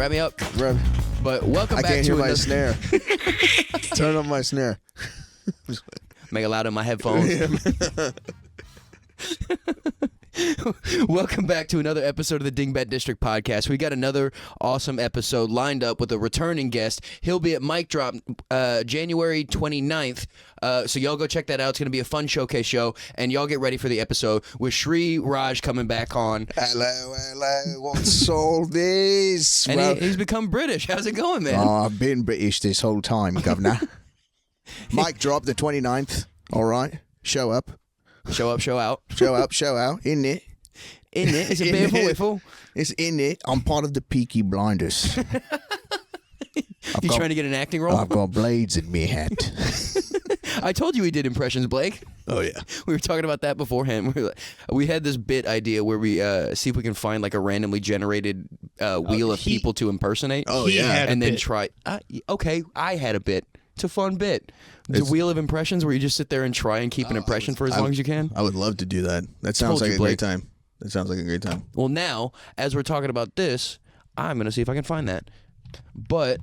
wrap me up. But welcome I back can't to hear my another... snare. Turn on my snare. Make it loud in my headphones. Welcome back to another episode of the Dingbat District Podcast. We got another awesome episode lined up with a returning guest. He'll be at Mic Drop January 29th. So y'all go check that out. It's going to be a fun showcase show. And y'all get ready for the episode with Sri Raj coming back on. Hello, what's all this? And Well, he's become British. How's it going, man? oh, I've been British this whole time, Governor. Mic Drop the 29th. All right. Show up. Show up, show out. Show up, show out. In it. In it. It's a bit of a whiffle. It's in it. I'm part of the Peaky Blinders. You trying to get an acting role? I've got blades in me hat. I told you we did impressions, Blake. Oh, yeah. We were talking about that beforehand. We had this bit idea where we see if we can find like a randomly generated wheel of people to impersonate. Oh, yeah. And then try. Okay, I had a bit. It's a fun bit. The wheel of impressions where you just sit there and try and keep an impression for as long as you can. I would love to do that. That sounds like a great time. That sounds like a great time. Well, now, as we're talking about this, I'm going to see if I can find that. But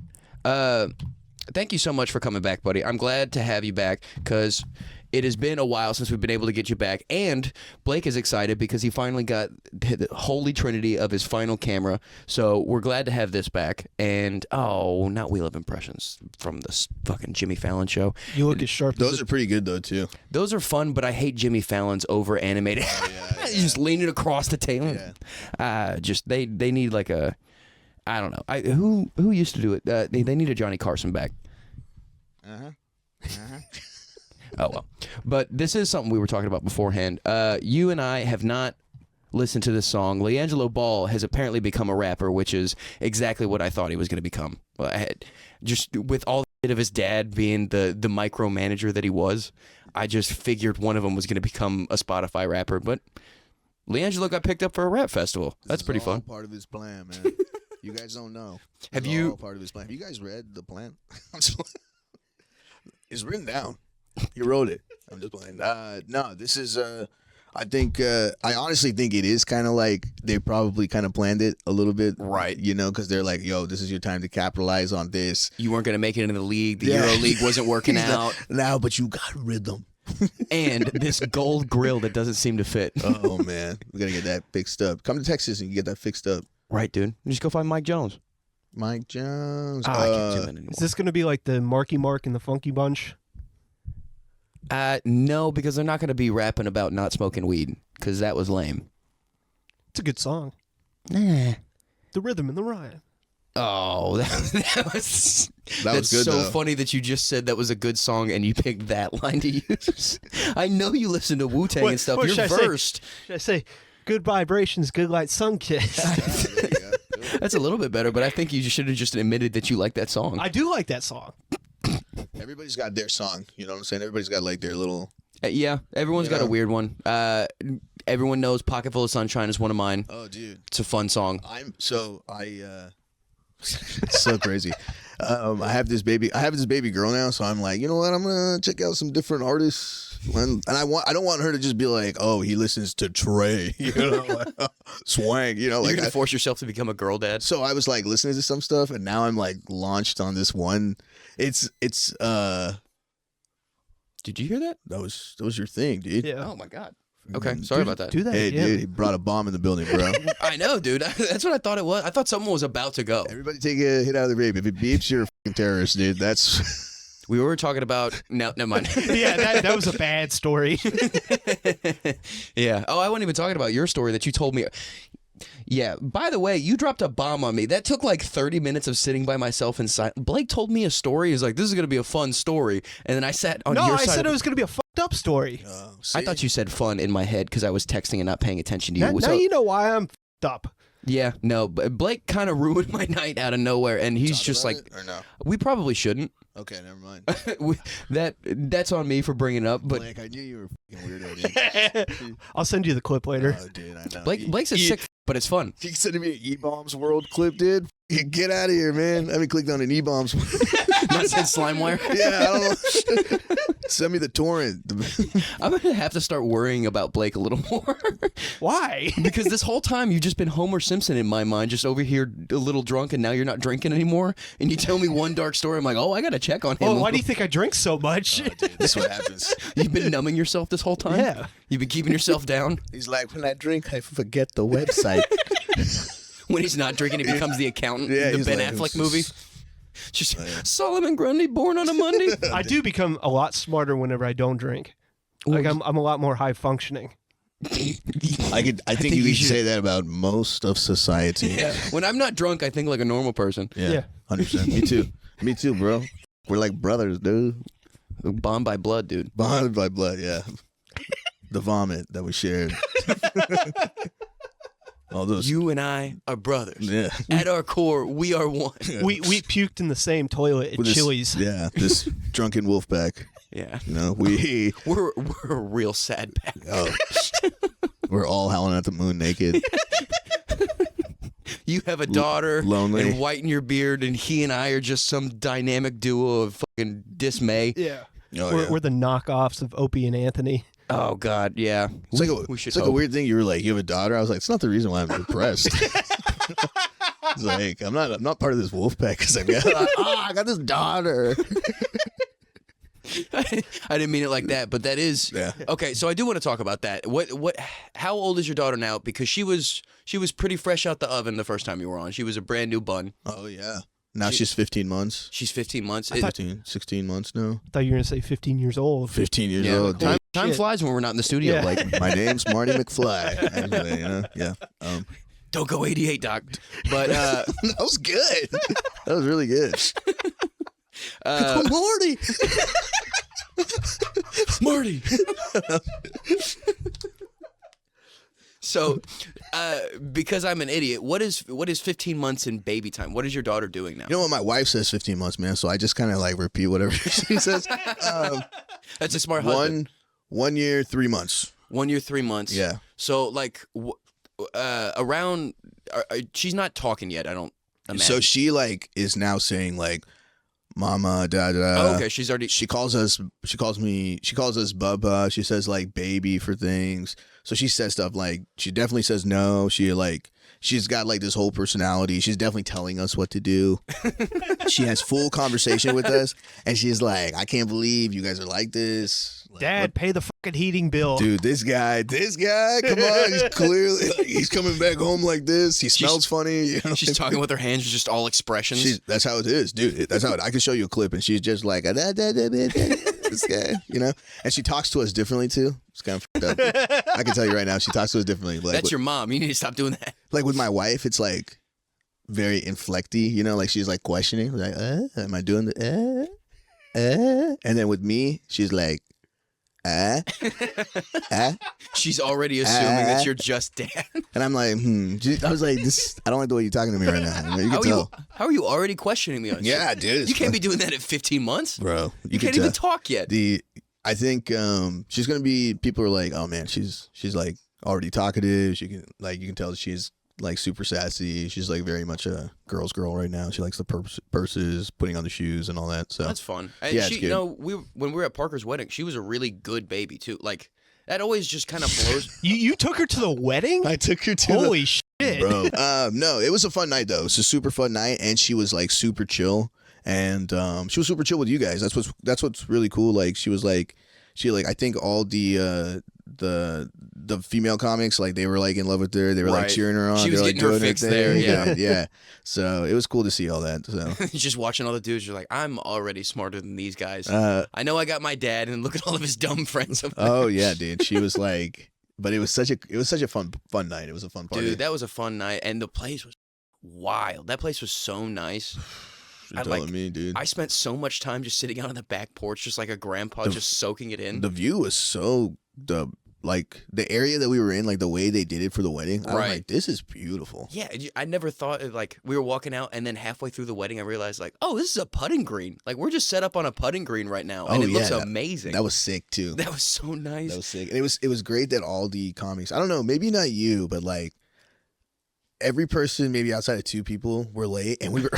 thank you so much for coming back, buddy. I'm glad to have you back because it has been a while since we've been able to get you back. And Blake is excited because he finally got the holy trinity of his final camera. So we're glad to have this back. And, not Wheel of Impressions from this fucking Jimmy Fallon show. You look as sharp. Those are pretty good, though, too. Those are fun, but I hate Jimmy Fallon's over-animated. He's just leaning across the table. Yeah. They need like a... I don't know. Who used to do it? They need a Johnny Carson back. Oh, well. But this is something we were talking about beforehand. You and I have not listened to this song. LiAngelo Ball has apparently become a rapper, which is exactly what I thought he was going to become. Well, I had, just with all the shit of his dad being the micromanager that he was, I just figured one of them was going to become a Spotify rapper. But LiAngelo got picked up for a rap festival. That's pretty fun. Part of his plan, man. You guys don't know. Have you... all part of his plan. Have you guys read the plan? It's written down. He wrote it. I'm just playing. No, this is. I think. I honestly think it is kind of like they probably kind of planned it a little bit, right? You know, because they're like, "Yo, this is your time to capitalize on this." You weren't going to make it into the league. The Euro League wasn't working out. Now, but you got rhythm. And this gold grill that doesn't seem to fit. Oh man, we gotta get that fixed up. Come to Texas and you get that fixed up. Right, dude. Just go find Mike Jones. Mike Jones. I can't do it anymore. Is this going to be like the Marky Mark and the Funky Bunch? No, because they're not going to be rapping about not smoking weed, because that was lame. It's a good song. Nah. The rhythm and the rhyme. Oh, that was good, so though. funny that you just said that was a good song and you picked that line to use. I know you listen to Wu-Tang and stuff. You're versed. Should I say, good vibrations, good light, sun kiss? That's a little bit better, but I think you should have just admitted that you like that song. I do like that song. Everybody's got their song. You know what I'm saying? Everybody's got like their little. Yeah, everyone's got a weird one. Everyone knows "Pocket Full of Sunshine" is one of mine. Oh, dude, it's a fun song. It's so crazy. I have this baby girl now, so I'm like, you know what? I'm gonna check out some different artists, and I don't want her to just be like, oh, he listens to Trey, you know, like, swang, you know, like you're gonna force yourself to become a girl dad. So I was like listening to some stuff, and now I'm like launched on this one. It's Did you hear that? That was your thing, dude. Yeah. Oh my god. Okay, sorry about that. Do that. Hey, yeah. dude, he brought a bomb in the building, bro. I know, dude. That's what I thought it was. I thought someone was about to go. Everybody take a hit out of the vape. If it beeps, you're a fucking terrorist, dude. That's. We were talking about. No, never mind. Yeah, that was a bad story. Yeah. Oh, I wasn't even talking about your story that you told me. Yeah. By the way, you dropped a bomb on me. That took like 30 minutes of sitting by myself inside. Blake told me a story. He's like, "This is gonna be a fun story," and then I sat on your side. No, I said it was gonna be a fucked up story. I thought you said fun in my head because I was texting and not paying attention to you. Now you know why I'm fucked up. Yeah, no, but Blake kind of ruined my night out of nowhere, and he's just like, or no? We probably shouldn't. Okay, never mind. That's on me for bringing it up. But Blake, I knew you were a fucking weirdo, dude. I'll send you the clip later. Oh, dude, I know. Blake's a sick, but it's fun. He sent me an E-Bombs World clip, dude. Get out of here, man. I haven't clicked on an E-bombs. Not said SlimeWire. Yeah, I don't know. Send me the torrent. I'm gonna have to start worrying about Blake a little more. Why? Because this whole time you've just been Homer Simpson in my mind, just over here a little drunk, and now you're not drinking anymore. And you tell me one dark story, I'm like, oh, I gotta check on him. Oh, why do you think I drink so much? Dude, this is what happens. You've been numbing yourself this whole time? Yeah. You've been keeping yourself down? He's like, when I drink, I forget the website. When he's not drinking, he becomes the accountant. Yeah, the he's Ben like, Affleck movie. Just Solomon Grundy, born on a Monday. I do become a lot smarter whenever I don't drink. Like I'm a lot more high functioning. I think you should say that about most of society. Yeah. When I'm not drunk, I think like a normal person. Yeah. 100%. Me too. Me too, bro. We're like brothers, dude. Bond by blood, dude. Bonded by blood, yeah. The vomit that we shared. All those. You and I are brothers. Yeah. At our core, we are one. We puked in the same toilet at With this- Chili's. Yeah, this drunken wolf pack. Yeah. You know, we're We're a real sad pack. we're all howling at the moon naked. You have a daughter lonely. and white in your beard, and he and I are just some dynamic duo of fucking dismay. Yeah. Oh, yeah. We're the knockoffs of Opie and Anthony. Oh God, yeah. It's like a weird thing. You were like, you have a daughter. I was like, it's not the reason why I'm depressed. It's like I'm not part of this wolf pack because I got this daughter. I didn't mean it like that, but that is okay. So I do want to talk about that. How old is your daughter now? Because she was pretty fresh out the oven the first time you were on. She was a brand new bun. Oh yeah. Now she's 15 months. She's 15 months. 16 months now. I thought you were gonna say 15 years old. 15 years old. Time Shit. flies when we're not in the studio. Yeah. Like, My name's Marty McFly. Actually, you know? Yeah. don't go 88, Doc. But That was good. That was really good. Marty. Marty. So, because I'm an idiot, what is 15 months in baby time? What is your daughter doing now? You know what? My wife says 15 months, man. So I just kind of like repeat whatever she says. That's a smart husband. 1 year, 3 months. 1 year, 3 months. Yeah. So like, around, she's not talking yet. I don't imagine. So she like is now saying like, "Mama, da da." Oh, okay, she's already. She calls us Bubba. She says like baby for things. So she says stuff like, she definitely says no. She's got like this whole personality. She's definitely telling us what to do. She has full conversation with us, and she's like, I can't believe you guys are like this. Like, Dad, pay the fucking heating bill. dude, this guy, come on, he's clearly he's coming back home like this. He smells funny. You know? She's talking with her hands, just all expressions. That's how it is, dude. That's how I can show you a clip, and she's just like this guy, you know. And she talks to us differently too. It's kind of fucked up. I can tell you right now, she talks to us differently. Like, That's your mom. You need to stop doing that. like with my wife, it's like very inflecty, you know. Like she's like questioning, like, am I doing the And then with me, she's like, She's already assuming that you're just dad. And I'm like, I was like, this. I don't like the way you're talking to me right now. You can tell. How are you already questioning me on shit? Yeah, dude. You can't be doing that at 15 months. Bro. You can't even talk yet. I think she's gonna be. People are like, oh man, she's like already talkative. She can you can tell she's like super sassy. She's like very much a girl's girl right now. She likes the purses, putting on the shoes, and all that. So that's fun. Yeah, she, it's good. When we were at Parker's wedding, she was a really good baby too. Like that always just kind of blows. You took her to the wedding? I took her to Holy shit, bro. No, it was a fun night though. It's a super fun night, and she was like super chill, and she was super chill with you guys. That's what's really cool. Like she I think all the female comics, like they were like in love with her. They were like cheering her on. She was They're, getting like, her doing fix thing. there. Yeah. Yeah. So it was cool to see all that. So Just watching all the dudes, you're like, I'm already smarter than these guys. I know I got my dad, and look at all of his dumb friends. oh yeah, dude. She was like, but it was such a fun night. It was a fun party. Dude, that was a fun night, and the place was wild. That place was so nice. You're telling me, dude. I spent so much time just sitting out on the back porch, just like a grandpa, just soaking it in. The view was so the area that we were in, like the way they did it for the wedding. I was like, this is beautiful. Yeah, I never thought like we were walking out, and then halfway through the wedding, I realized like, oh, this is a putting green. Like we're just set up on a putting green right now, and it looks amazing. That was sick too. That was so nice. That was sick. And it was great that all the comics. I don't know, maybe not you, but like every person, maybe outside of 2 people, were late, and we were,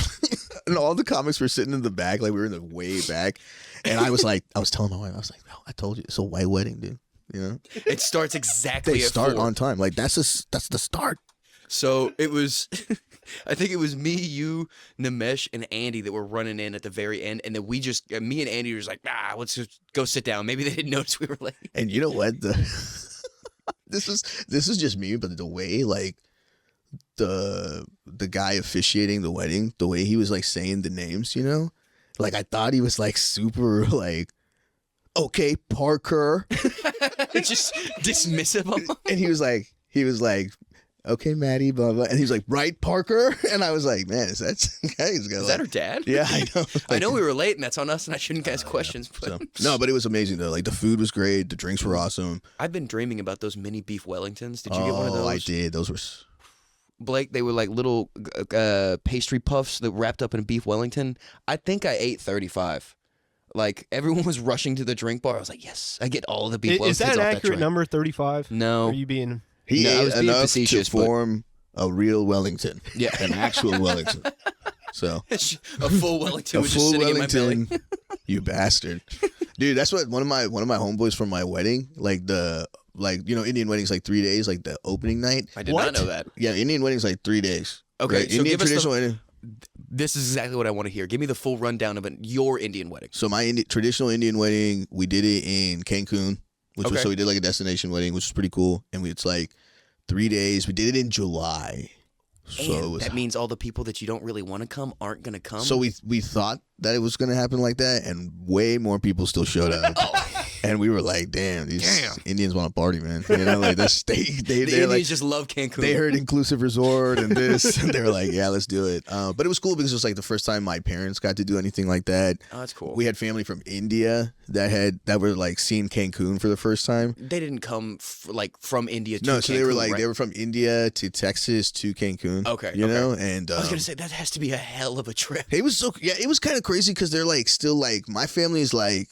and all the comics were sitting in the back, like we were in the way back, and I was telling my wife, I was like, "No, I told you, it's a white wedding, dude." You know, It starts exactly. they at start 4. on time. Like that's the start. So it was, I think it was me, you, Nimesh, and Andy that were running in at the very end, and then me and Andy were just like, let's just go sit down. Maybe they didn't notice we were late. And you know what? This is just me, but the way like the guy officiating the wedding, the way he was like saying the names, you know, like I thought he was like super like, okay, Parker, Just dismissive of him. and he was like, okay, Maddie, blah blah, and he was like, right, Parker, and I was like, man, is that guy's got Is that her dad? Yeah, I know. I know we were late, and that's on us, and I shouldn't ask questions. But No, but it was amazing though. Like the food was great, the drinks were awesome. I've been dreaming about those mini beef Wellingtons. Did you get one of those? I did. Those were. Blake, they were like little pastry puffs that wrapped up in a beef Wellington. I think I ate 35. Like everyone was rushing to the drink bar. I was like, yes, I get all of the beef Wellingtons. Is that off an that accurate tray. number, 35? No. Are you being... He No, I ate was being enough facetious, to but- form a real Wellington. Yeah. An actual Wellington. So A full Wellington a was just full sitting in my belly. Wellington, you bastard, dude. That's what one of my homeboys from my wedding, like Indian weddings like 3 days, like the opening night. I did What? not know that. Yeah, Indian weddings like 3 days. Okay, right? so Indian give us traditional wedding. This is exactly what I want to hear. Give me the full rundown of your Indian wedding. So my traditional Indian wedding, we did it in Cancun, Okay. so we did like a destination wedding, which was pretty cool. And it's like 3 days. We did it in July. So And it was, that means all the people that you don't really want to come aren't going to come. so we thought that it was going to happen like that, and way more people still showed up. And we were like, damn, these Indians want to party, man. You know, like this, the they're Indians like, just love Cancun. they heard inclusive resort and this, and they were like, yeah, let's do it. But it was cool because it was like the first time my parents got to do anything like that. Oh, that's cool. We had family from India that were like seeing Cancun for the first time. They didn't come from India to No, Cancun, so they were like right? they were from India to Texas to Cancun. Okay, you okay. know, and I was going to say, that has to be a hell of a trip. it was it was kind of crazy because they're like still like my family is like,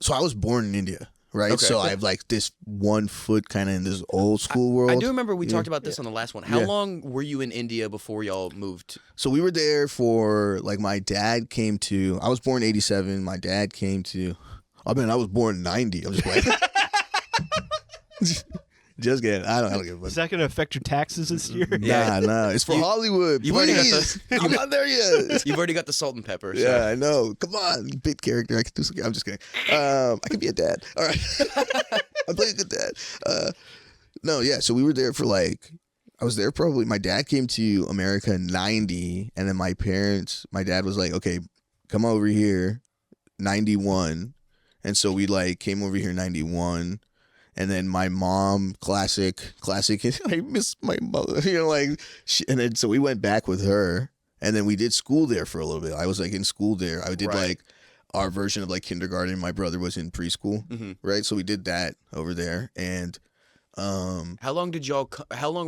so I was born in India. Right, Okay. so I have like this 1 foot kind of in this old school world. I do remember we talked about this on the last one. How Yeah. long were you in India before y'all moved? So we were there for like my dad came to. I was born in '87. My dad came to. I mean, I was born in '90. I'm just like, just kidding. I don't give a Is fuck. that going to affect your taxes this year? Yeah. Nah. It's for Hollywood. you've already got Please. I'm not there yet. You've already got the salt and pepper. So. Yeah, I know. Come on, big character. I can do something. I'm just kidding. I can be a dad. All right. I'm playing a good dad. No, yeah. So we were there for like, I was there probably. My dad came to America in '90, and then my dad was like, okay, come over here, '91, and so we like came over here in '91. And then my mom, classic. I miss my mother, you know, like. And then so we went back with her, and then we did school there for a little bit. I was like in school there. I did Right. like our version of like kindergarten. My brother was in preschool, right? So we did that over there, and How long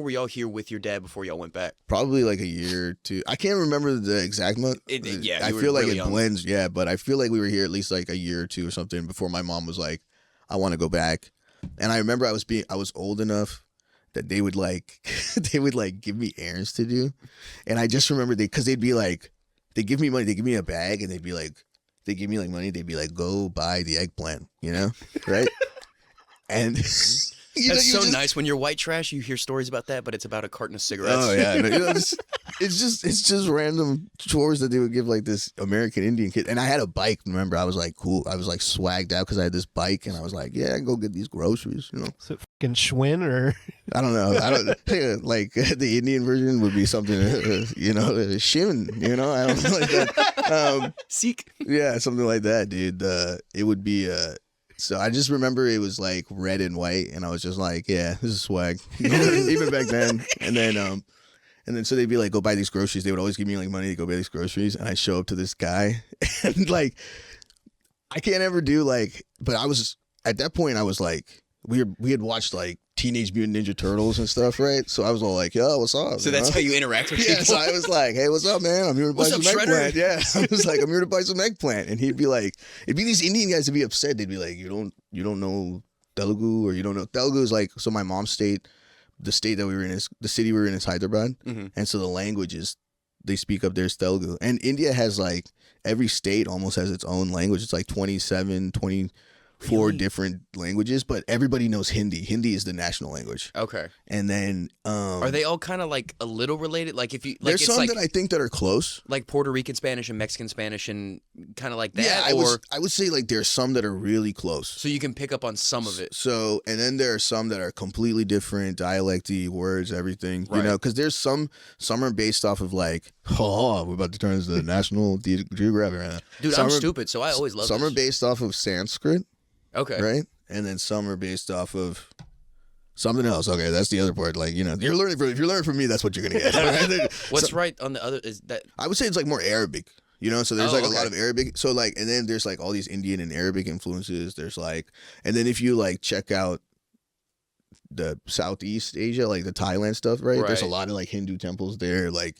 were y'all here with your dad before y'all went back? probably like a year or two. I can't remember the exact month. Yeah, I you were feel like really it young. blends. Yeah, but I feel like we were here at least like a year or two or something before my mom was like, "I want to go back." And I remember I was old enough that they would like give me errands to do, and I just remember because they'd be like, they give me money, they give me a bag, and they give me like money, they'd be like, go buy the eggplant, you know, right? And you know, That's you so just- nice. When you're white trash, you hear stories about that, but it's about a carton of cigarettes. Oh yeah, no, you know, it's just random chores that they would give like this American Indian kid. And I had a bike. Remember, I was like cool. I was like swagged out because I had this bike, and I was like, yeah, I can go get these groceries. You know, Is it fucking Schwinn or... I don't know. I don't like the Indian version would be something, you know, shimmin. You know, I don't know like that. Seek. Yeah, something like that, dude. It would be. So I just remember it was like red and white, and I was just like, yeah, this is swag. Even back then. And then so they'd be like, go buy these groceries. They would always give me like money to go buy these groceries, and I show up to this guy, and like, I can't ever do like, but I was at that point I was like, we had watched like Teenage Mutant Ninja Turtles and stuff, right? So I was all like, yo, what's up? So that's how you interact with Yeah, people. so I was like, hey, what's up, man? I'm here to buy What's some up, Shredder? eggplant. Yeah. I was like, I'm here to buy some eggplant. And he'd be like, it'd be these Indian guys to be upset. They'd be like, you don't know Telugu, or you don't know. Telugu is like, so my mom's the state that we were in is the city we were in is Hyderabad, and so the languages they speak up there is Telugu. And India has like every state almost has its own language. It's like 27, 24 different languages, but everybody knows Hindi. Hindi is the national language. Okay. And then are they all kind of like a little related? Like if you like, there's it's some like, that I think that are close, like Puerto Rican Spanish and Mexican Spanish and kind of like that. Yeah, or I would say like there's some that are really close. so you can pick up on some of it. So and then there are some that are completely different, dialecty, words, everything. Right. You know, because there's some are based off of like, oh, we're about to turn this into the National Geographic right now. Dude, some I'm are, stupid, so I always love Some this. are based off of Sanskrit, Okay. right? And then some are based off of something else. Okay, that's the other part. Like, you know, if you're learning from me, that's what you're gonna get. What's right on the other is that I would say it's like more Arabic, you know? So there's Oh, like a okay. lot of Arabic. So like, and then there's like all these Indian and Arabic influences. There's like, and then if you like check out the Southeast Asia, like the Thailand stuff, right? There's a Right. lot of like Hindu temples there. Like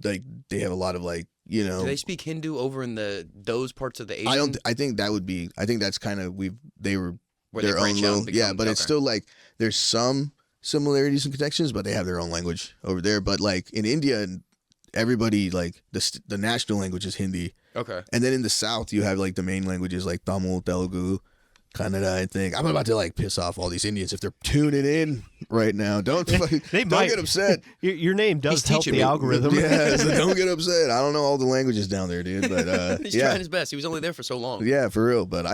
they have a lot of like, you know. do they speak Hindu over in those parts of the Asian? I think that's kind of Where their they own branch out little, and become, but it's okay. still like there's some similarities and connections, but they have their own language over there. But like in India, everybody like the national language is Hindi. Okay. And then in the South, you have like the main languages like Tamil, Telugu, Kannada. I think I'm about to like piss off all these Indians if they're tuning in right now. Don't They don't might. get upset. Your name does He's help teaching the me. algorithm. Yeah, so don't get upset. I don't know all the languages down there, dude. But He's yeah, trying his best. He was only there for so long. yeah, for real. But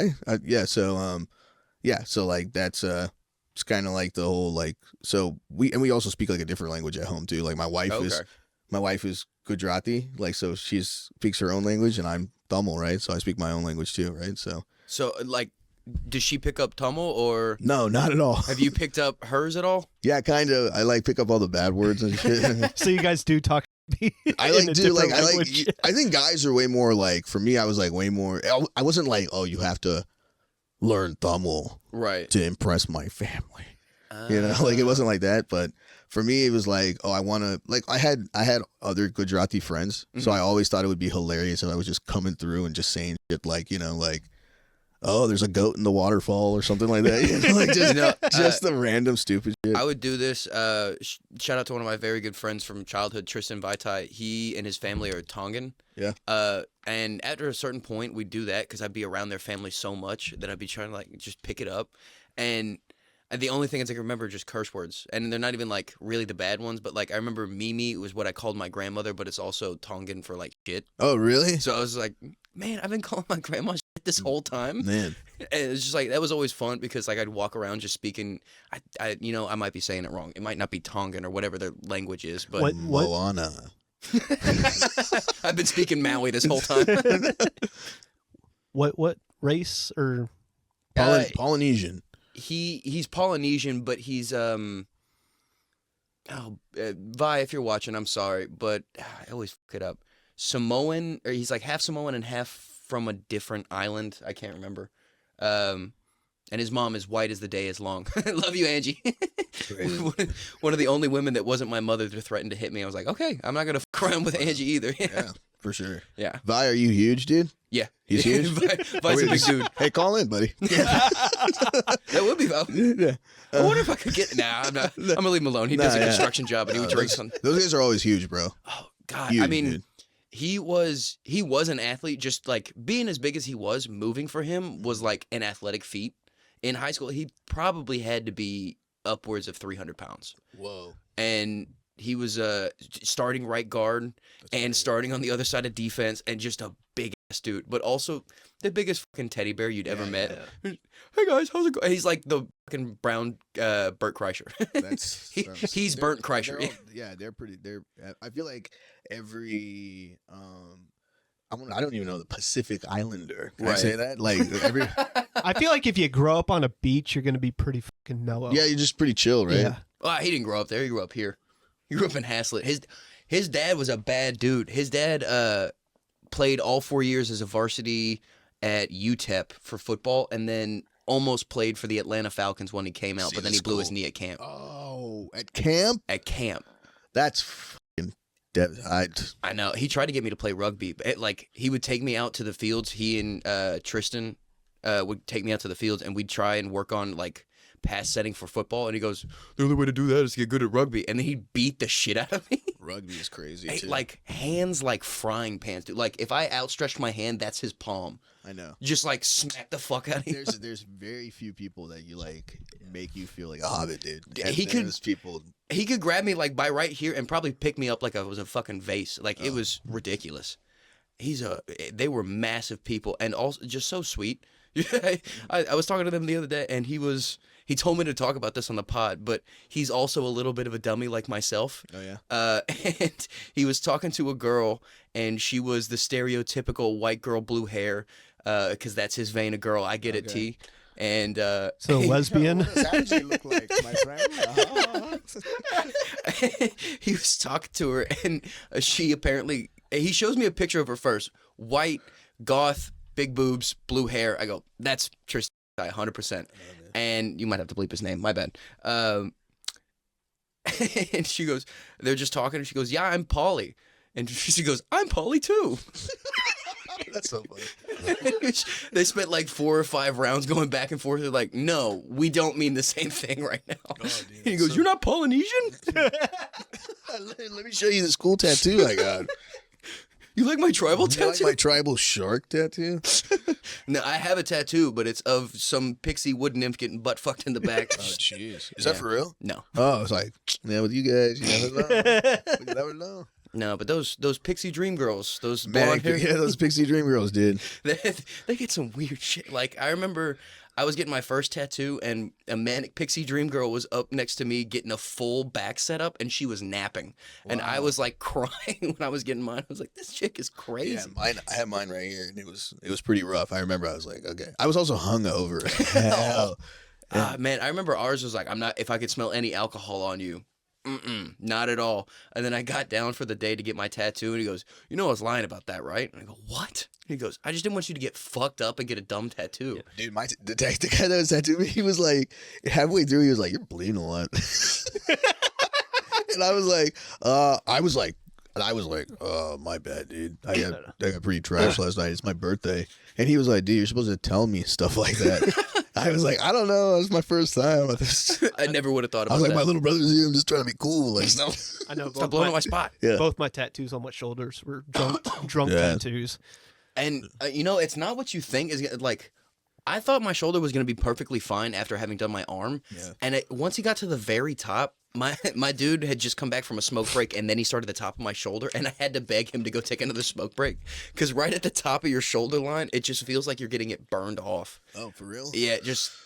so like that's it's kind of like the whole like so we also speak like a different language at home too. Like my wife is Gujarati, like so she speaks her own language, and I'm Tamil, right? So I speak my own language too, right? So like, does she pick up Tamil or no, not at all. have you picked up hers at all? Yeah, kind of. I like pick up all the bad words and shit. So you guys do talk. I think guys are way more like. For me, I was like way more. I wasn't like, oh, you have to learn Tamil Right. to impress my family. You know, like it wasn't like that. But for me, it was like, oh, I want to. Like I had other Gujarati friends, so I always thought it would be hilarious if I was just coming through and just saying shit like, you know, like. Oh, there's a goat in the waterfall or something like that. You know, like just the random stupid shit. I would do this. Shout out to one of my very good friends from childhood, Tristan Vaitai. He and his family are Tongan. Yeah. And after a certain point, we'd do that because I'd be around their family so much that I'd be trying to like just pick it up. And the only thing is I can remember are just curse words, and they're not even like really the bad ones. But like I remember Mimi was what I called my grandmother, but it's also Tongan for like shit. Oh, really? So I was like, man, I've been calling my grandma shit this whole time. Man. And it's just like that was always fun because like I'd walk around just speaking. I might be saying it wrong. It might not be Tongan or whatever their language is, but What? Moana. I've been speaking Maui this whole time. What race or? Polynesian. He's Polynesian, but he's Vi, if you're watching, I'm sorry, but I always fuck it up. Samoan, or he's like half Samoan and half from a different island. I can't remember. And his mom is white as the day is long. Love you, Angie. One of the only women that wasn't my mother to threaten to hit me. I was like, okay, I'm not gonna fuck around with Angie either. Yeah, for sure. Yeah. Vi, are you huge, dude? Yeah. He's huge? Vi's a big dude. Hey, call in, buddy. That would be Vi. Yeah. I wonder if I could get. Nah, I'm not. I'm gonna leave him alone. He does a construction job and he would drink some. Those guys are always huge, bro. Oh God, Huge, I mean, dude. he was an athlete. Just like being as big as he was, moving for him was like an athletic feat. In high school, he probably had to be upwards of 300 pounds. Whoa. And he was starting right guard and starting on the other side of defense, and just a big ass dude, but also the biggest fucking teddy bear you'd ever met. Yeah. Hey guys, how's it going? He's like the fucking brown Bert Kreischer. He's Bert Kreischer. They're pretty. I feel like every. I don't even know the Pacific Islander. Can I say that? Like every. I feel like if you grow up on a beach, you're gonna be pretty fucking mellow. Yeah, you're just pretty chill, right? Yeah. Well, he didn't grow up there. He grew up here. He grew up in Haslett. His dad was a bad dude. His dad played all 4 years as a varsity at UTEP for football, and then almost played for the Atlanta Falcons when he came out, but then he blew his knee at camp. Oh, at camp? At camp. That's fucking I know. He tried to get me to play rugby, but he would take me out to the fields. He and Tristan would take me out to the fields, and we'd try and work on like pass setting for football, and he goes, the only way to do that is to get good at rugby, and then he beat the shit out of me. Rugby is crazy Hey, too. like hands like frying pans, dude. Like if I outstretched my hand, that's his palm. I know. Just like smack the fuck out of you. There's very few people that you like make you feel like a hobbit, dude. He could- There's people. He could grab me like by right here and probably pick me up like I was a fucking vase. Like it was ridiculous. They were massive people and also just so sweet. I was talking to them the other day and he told me to talk about this on the pod, but he's also a little bit of a dummy like myself. Oh yeah. And he was talking to a girl and she was the stereotypical white girl, blue hair, because that's his vein of girl. I get it, T. And So lesbian. What does that actually look like, my friend? he was talking to her, and she apparently he shows me a picture of her first, white, goth, big boobs, blue hair. I go, that's Tristan, 100%. And you might have to bleep his name. My bad. And she goes, they're just talking, and she goes, yeah, I'm Polly. And she goes, I'm Polly too. That's so funny. They spent like 4 or 5 rounds going back and forth. They're like, no, we don't mean the same thing right now. Oh, dude, And he goes, you're not Polynesian? Let me show you this cool tattoo I got. You like my tribal You like tattoo? my tribal shark tattoo? No, I have a tattoo, but it's of some pixie wood nymph getting butt fucked in the back. Oh, jeez. Is that for real? No. Oh, I was like, yeah, with you guys, you never know. You never know. No, but those pixie dream girls, those Man, blonde hair, yeah, those pixie dream girls, dude. they get some weird shit. Like I remember I was getting my first tattoo and a manic pixie dream girl was up next to me getting a full back setup and she was napping. And I was like crying when I was getting mine. I was like, this chick is crazy. Yeah, mine. I have mine right here, and it was pretty rough. I remember I was like, okay. I was also hungover. Hell. Man, I remember ours was like, if I could smell any alcohol on you. Not at all. And then I got down for the day to get my tattoo, and he goes, you know I was lying about that, right? And I go, what? And he goes, I just didn't want you to get fucked up and get a dumb tattoo. Dude, the guy that was tattooing me, he was like, halfway through, he was like, you're bleeding a lot. And I was like, my bad, dude. I got pretty trashed last night. It's my birthday. And he was like, dude, you're supposed to tell me stuff like that. I was like, I don't know. It was my first time. I never would have thought about I was like, that. my little brother's here. I'm just trying to be cool. Like, no. I know. Stop blowing up my spot. Yeah. Both my tattoos on my shoulders were drunk Yeah. tattoos. And, it's not what you think is like, I thought my shoulder was going to be perfectly fine after having done my arm. Yeah. And once he got to the very top, my dude had just come back from a smoke break, and then he started at the top of my shoulder, and I had to beg him to go take another smoke break. Because right at the top of your shoulder line, it just feels like you're getting it burned off. Oh, for real? Yeah,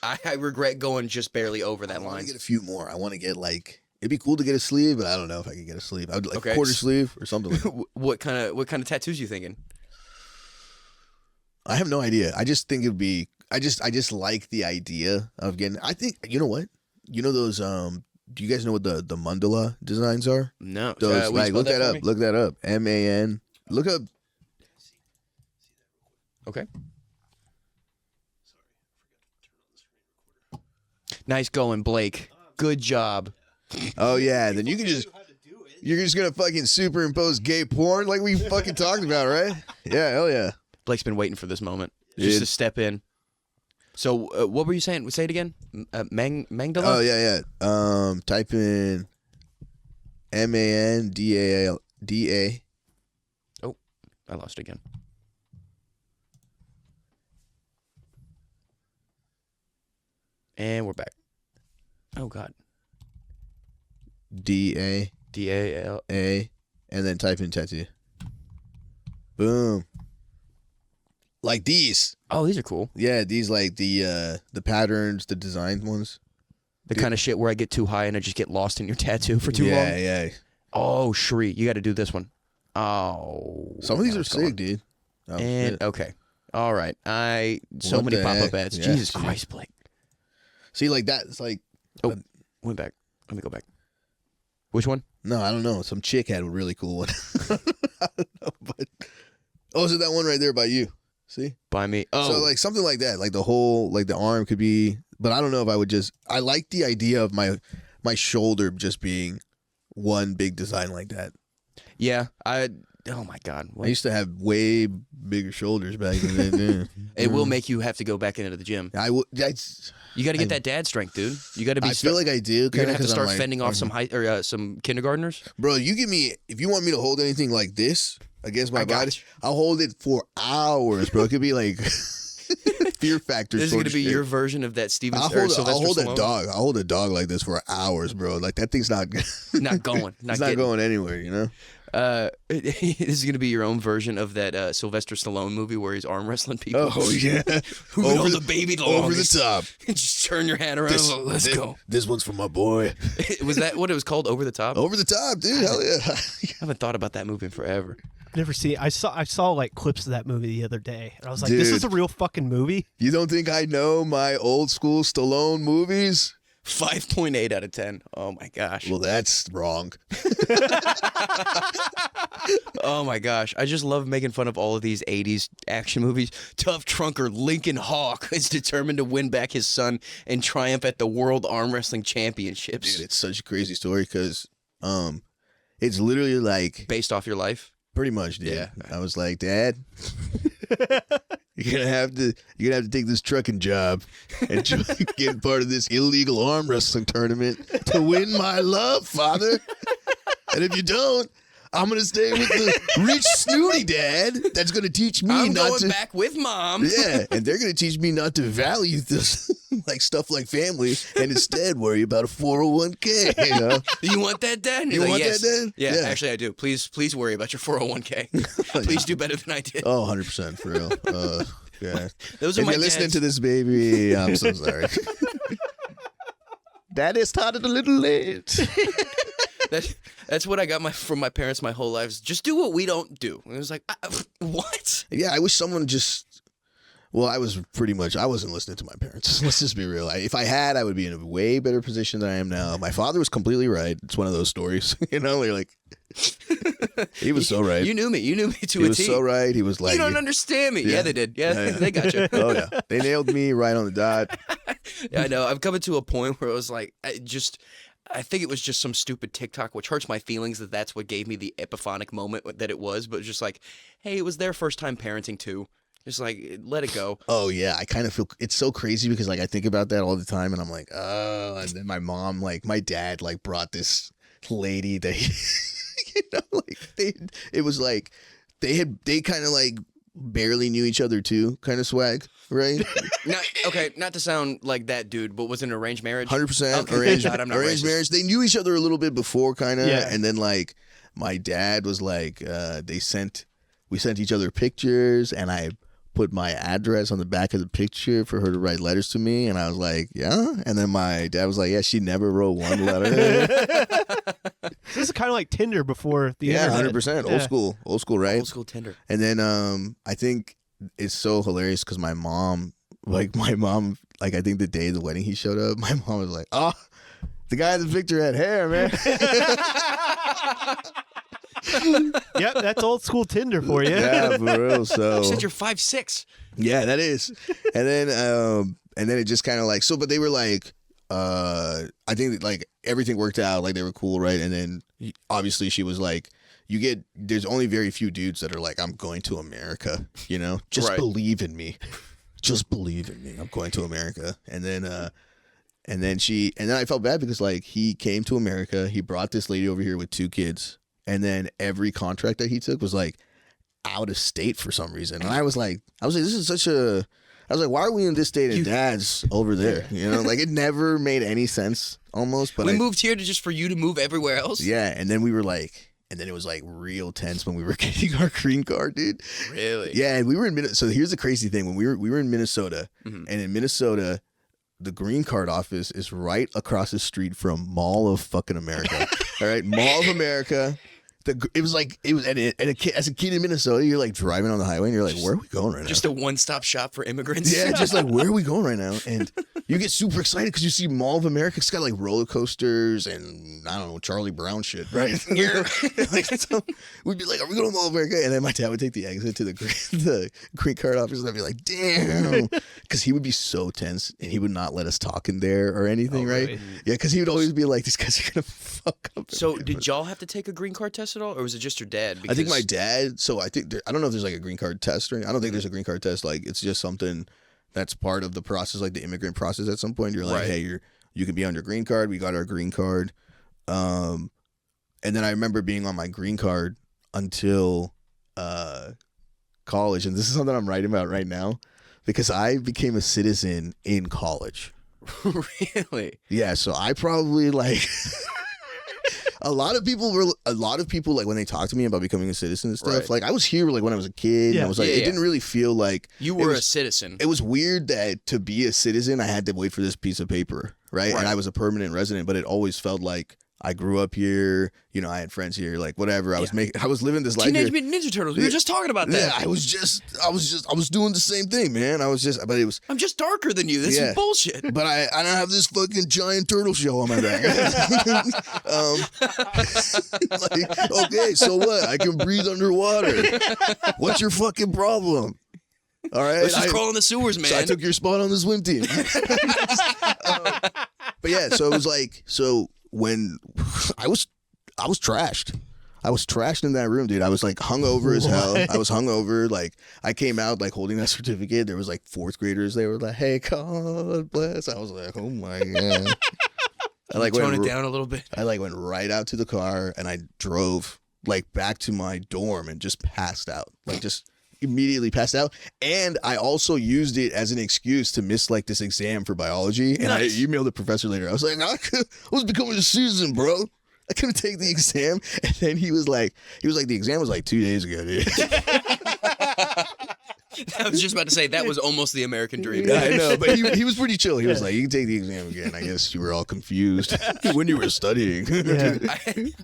I regret going just barely over that I want line. to get a few more. I want to get like, it'd be cool to get a sleeve, but I don't know if I could get a sleeve. I would like Okay. quarter sleeve or something like that. What kind of tattoos you thinking? I have no idea. I just think it'd be. I just like the idea of getting. I think you know what. You know those. Do you guys know what the mandala designs are? No. Those will you like spell look that for up. me? Look that up. MAN. Look up. Okay. Nice going, Blake. Good job. Oh yeah. Then you can just. You're just gonna fucking superimpose gay porn like we fucking talked about, right? Yeah. Hell yeah. Blake's been waiting for this moment just to step in. So, what were you saying? Say it again. Mangala? Oh yeah. Type in MANDALA. Oh, I lost it again. And we're back. Oh God. DAA. DAL. And then type in tattoo. Boom. Like these. Oh, these are cool. Yeah, these like the patterns, the designed ones. The kind of shit where I get too high and I just get lost in your tattoo for too long. Yeah. Oh, Sri, you got to do this one. Oh. Some of these are nice going. sick, dude. Oh, And shit. okay. All right. So What many the pop-up heck? ads. Yeah, Jesus see. Christ, Blake. See, like that. It's like Oh, went back. Let me go back. Which one? no, I don't know. Some chick had a really cool one. I don't know, but is it that one right there by you? See? By me. Oh. So like something like that, like the whole, like the arm could be, but I don't know if I would just. I like the idea of my shoulder just being one big design like that. Yeah, Oh my God! I used to have way bigger shoulders back in the day. It will make you have to go back into the gym. You got to get that dad strength, dude. You got to be. I feel like I do. You're gonna have to 'cause I'm start like, fending off some kindergartners. Bro, you give me if you want me to hold anything like this against my got body, you. I'll hold it for hours, bro. It could be like Fear Factor. This is going gonna be your version of that Steven. I'll hold a Stallone. dog. I'll hold a dog like this for hours, bro. Like that thing's not Not going. it's not going anywhere, you know. This is gonna be your own version of that Sylvester Stallone movie where he's arm wrestling people. Oh yeah, Who held the baby the over longest? the top. Just turn your hand around. Let's go. This one's for my boy. Was that what it was called? Over the top. Over the top, dude. Hell yeah. I haven't thought about that movie in forever. Never seen. I saw like clips of that movie the other day, and I was like, "This is Dude. a real fucking movie." You don't think I know my old school Stallone movies? 5.8 out of 10. Oh my gosh. Well, that's wrong. Oh my gosh. I just love making fun of all of these 80s action movies. Tough Trunker Lincoln Hawk is determined to win back his son and triumph at the World Arm Wrestling Championships. Dude, it's such a crazy story because it's literally like Based off your life? pretty much, dude. Yeah. I was like, Dad, you're gonna have to take this trucking job and get part of this illegal arm wrestling tournament to win my love, Father. And if you don't, I'm gonna stay with the rich snooty dad that's gonna teach me I'm not going to back with Mom. Yeah, and they're gonna teach me not to value this like stuff like family and instead worry about a 401k, you know? You want that, Dad? And he's You like, want yes. that, Dad? Yeah, Yeah. actually I do. Please worry about your 401k. Please do better than I did. Oh, 100% for real. Yeah. Those are If my you're listening dad's- to this, baby, I'm so sorry. Daddy started a little late. That's what I got from my parents my whole life. Is just do what we don't do. And it was like, what? Yeah, I wish someone just. Well, I wasn't listening to my parents. Let's just be real. If I had, I would be in a way better position than I am now. My father was completely right. It's one of those stories, you know. You're like, he was so right. You knew me. You knew me to He a was T. so right. He was like, You don't understand me. Yeah, they did. Yeah, Yeah, yeah. they got you. oh yeah, they nailed me right on the dot. Yeah, I know. I'm coming to a point where it was like, I think it was just some stupid TikTok, which hurts my feelings that that's what gave me the epiphanic moment that it was. But just like, hey, it was their first time parenting too. Just like, let it go. Oh yeah, I kind of feel it's so crazy because like I think about that all the time, and I'm like, oh. And then my dad like brought this lady that you know, like it was like they kind of like barely knew each other too, kind of swag, right? Not to sound like that dude, but was it an arranged marriage? 100% Okay, arranged, thank God I'm not arranged racist. marriage. They knew each other a little bit before, kind of, Yeah. and then like my dad was like, we sent each other pictures, and I put my address on the back of the picture for her to write letters to me, and I was like, yeah. And then my dad was like, yeah, she never wrote one letter. This is kind of like Tinder before the Yeah, internet. 100%. Yeah. Old school, right? Old school Tinder. And then I think it's so hilarious because my mom, I think the day of the wedding he showed up, my mom was like, oh, the guy in the picture had hair, man. Yep, that's old school Tinder for you. Yeah, for real. So You said you're 5'6". yeah, that is. And then it just kind of like, so, but they were like, I think that, like everything worked out, like they were cool, right? And then obviously she was like, there's only very few dudes that are like, I'm going to America, you know, just Right. believe in me. Just believe in me. I'm going to America. And then I felt bad because like he came to America, he brought this lady over here with 2 kids, and then every contract that he took was like out of state for some reason. And I was like, this is such a. I was like, why are we in this state and dad's over there? You know, like it never made any sense almost. But We moved here for you to move everywhere else. yeah, and then we were like, and then it was like real tense when we were getting our green card, dude. Really? Yeah, and we were in Minnesota. So here's the crazy thing: when we were in Minnesota, Mhm. and in Minnesota, the green card office is right across the street from Mall of fucking America. All right, Mall of America. It was as a kid in Minnesota, you're like driving on the highway and you're like, where are we going right now? Just a one-stop shop for immigrants. Yeah, just like where are we going right now? And You get super excited because you see Mall of America. It's got like roller coasters and I don't know, Charlie Brown shit, right? Like, so we'd be like, "Are we going to Mall of America?" And then my dad would take the exit to the green card office, and I'd be like, "Damn," because he would be so tense and he would not let us talk in there or anything, right? Really? Yeah, because he would always be like, "These guys are gonna fuck up." So did y'all have to take a green card test at all, or was it just your dad? I think my dad. So I think I don't know if there's like a green card test or anything. I don't think there's a green card test. Like it's just something that's part of the process, like the immigrant process. At some point, you're like, hey, you can be on your green card. We got our green card, and then I remember being on my green card until college, and this is something I'm writing about right now because I became a citizen in college. Really? Yeah. So I probably like. A lot of people like when they talk to me about becoming a citizen and stuff. Right. Like I was here like when I was a kid. And I was like, it didn't really feel like you were a citizen. It was weird that to be a citizen, I had to wait for this piece of paper, right? And I was a permanent resident, but it always felt like I grew up here. You know, I had friends here, like whatever. I was living this life. Teenage Mutant Ninja Turtles. We were just talking about that. Yeah, I was doing the same thing, man. I'm just darker than you. This is bullshit. But I don't have this fucking giant turtle shell on my back. Like, okay, so what? I can breathe underwater. What's your fucking problem? All right, Let's just crawl in the sewers, man. So I took your spot on the swim team. But yeah, so it was like, when I was trashed. I was trashed in that room, dude. I was like hungover as hell. I was hungover. Like I came out like holding that certificate. There was like fourth graders. They were like, "Hey, God bless." I was like, "Oh my God." I like tone it down a little bit. I like went right out to the car and I drove like back to my dorm and just passed out. Like just immediately passed out. And I also used it as an excuse to miss like this exam for biology. And I emailed the professor later. I was like, I was becoming a citizen, bro. I couldn't take the exam. And then he was like, the exam was like 2 days ago, dude. I was just about to say that was almost the American dream. Yeah, I know, but he was pretty chill. He was like, "You can take the exam again." I guess you were all confused when you were studying. Yeah.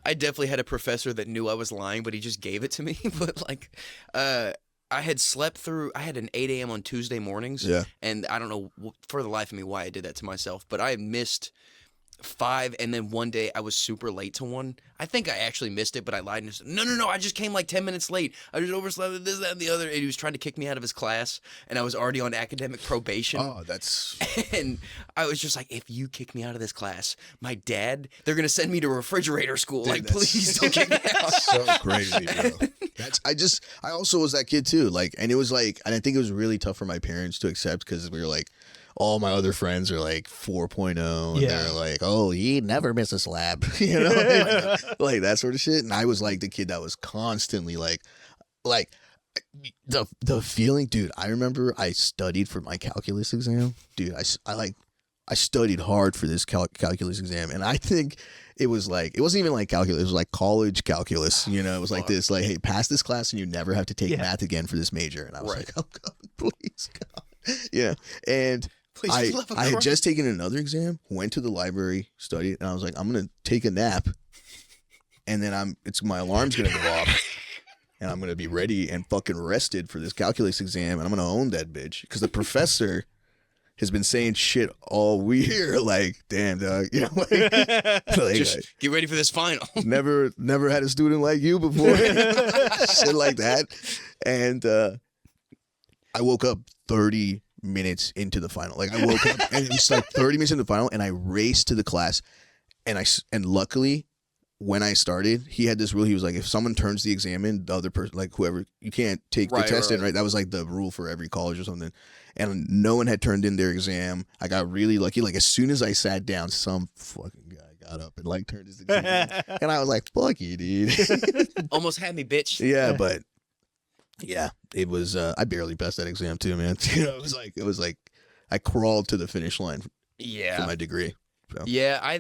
I definitely had a professor that knew I was lying, but he just gave it to me. But like, I had slept through. I had an 8 a.m. on Tuesday mornings. Yeah. And I don't know for the life of me why I did that to myself, but I had missed 5, and then one day I was super late to one. I think I actually missed it, but I lied and said, no, I just came like 10 minutes late. I just overslept this, that, and the other. And he was trying to kick me out of his class, and I was already on academic probation. Oh, that's... And I was just like, if you kick me out of this class, my dad, they're going to send me to refrigerator school. Dude, like, please don't kick me out. So crazy, bro. I also was that kid too. Like, and it was like, and I think it was really tough for my parents to accept because we were like, all my other friends are like 4.0 and they're like, oh, he never misses lab, you know, like that sort of shit. And I was like the kid that was constantly like the feeling, dude. I remember I studied for my calculus exam, dude. I studied hard for this calculus exam, and I think it was like, it wasn't even like calculus, it was like college calculus, you know. It was like this, like, hey, pass this class and you never have to take math again for this major. And I was like, oh God, please, God. Yeah. And I had just taken another exam, went to the library, studied, and I was like, I'm gonna take a nap, and then my alarm's gonna go off, and I'm gonna be ready and fucking rested for this calculus exam, and I'm gonna own that bitch because the professor has been saying shit all year, like, damn, dog, you know, like just get ready for this final. never had a student like you before, shit like that, and I woke up 30 minutes into the final. Like I woke up and it was like 30 minutes into the final, and I raced to the class, and luckily when I started, he had this rule. He was like, if someone turns the exam in, the other person, like whoever, you can't take the test in, right? That was like the rule for every college or something. And no one had turned in their exam. I got really lucky. Like as soon as I sat down, some fucking guy got up and like turned his exam in. And I was like, fuck you, dude. Almost had me, bitch. Yeah, but yeah, it was, I barely passed that exam too, man. You know, it was like I crawled to the finish line for my degree. So. Yeah,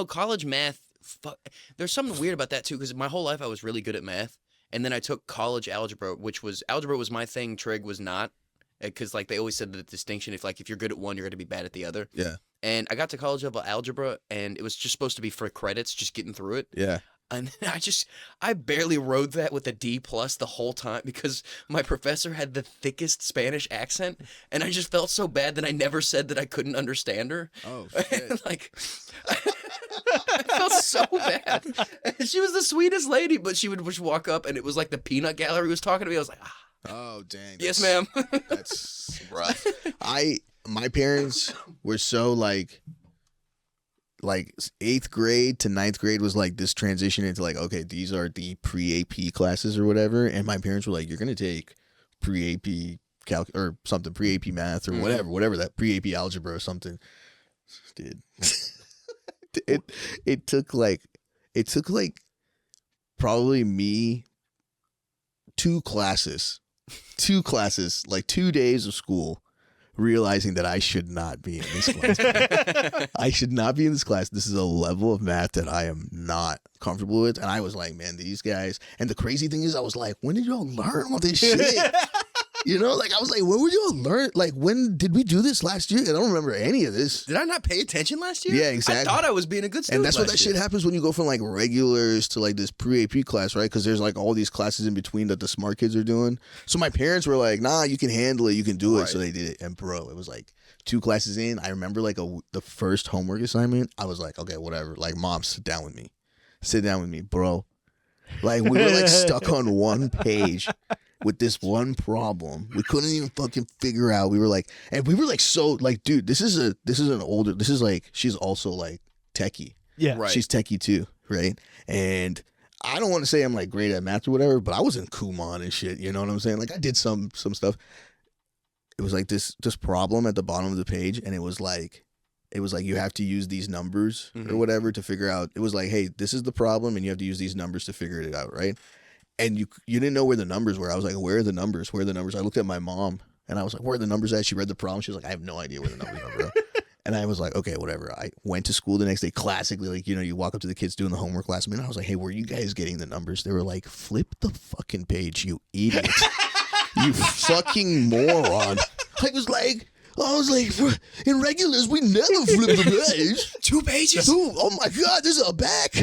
college math, there's something weird about that too, because my whole life I was really good at math, and then I took college algebra, algebra was my thing, trig was not, because like they always said the distinction, if you're good at one, you're going to be bad at the other. Yeah. And I got to college level algebra, and it was just supposed to be for credits, just getting through it. Yeah. And I barely rode that with a D plus the whole time because my professor had the thickest Spanish accent, and I just felt so bad that I never said that I couldn't understand her. Oh, shit. Like, I felt so bad. And she was the sweetest lady, but she would just walk up, and it was like the peanut gallery was talking to me. I was like, ah. Oh, dang. Yes, ma'am. That's rough. My parents were so like 8th grade to 9th grade was like this transition into like, okay, these are the pre-AP classes or whatever. And my parents were like, you're going to take pre-AP or something, pre-AP math or whatever that pre-AP algebra or something. Dude, it took like probably me 2 classes, like 2 days of school, realizing that I should not be in this class. I should not be in this class. This is a level of math that I am not comfortable with. And I was like, man, these guys. And the crazy thing is, I was like, when did y'all learn all this shit? You know, like I was like, when would y'all learn? Like, when did we do this last year? I don't remember any of this. Did I not pay attention last year? Yeah, exactly. I thought I was being a good student. And that's what that last year. shit happens when you go from like regulars to like this pre-AP class, right? Because there's like all these classes in between that the smart kids are doing. So my parents were like, nah, you can handle it. You can do it. Right. So they did it. And bro, it was like 2 classes in. I remember like the first homework assignment. I was like, okay, whatever. Like, mom, sit down with me. Sit down with me, bro. Like, we were like stuck on one page with this one problem. We couldn't even fucking figure out. We were like, so like, dude, this is like, she's also like techie. Yeah. Right. She's techie too, right? And I don't want to say I'm like great at math or whatever, but I was in Kumon and shit. You know what I'm saying? Like I did some stuff. It was like this problem at the bottom of the page, and it was like you have to use these numbers or whatever to figure out. It was like, hey, this is the problem, and you have to use these numbers to figure it out, right? And you didn't know where the numbers were. I was like, where are the numbers? Where are the numbers? I looked at my mom, and I was like, where are the numbers at? She read the problem. She was like, I have no idea where the numbers are, bro. And I was like, okay, whatever. I went to school the next day, classically, like, you know, you walk up to the kids doing the homework last minute. I was like, hey, where are you guys getting the numbers? They were like, flip the fucking page, you idiot. You fucking moron. I was like, in regulars, we never flip the page. 2 pages? Oh my God, there's a back.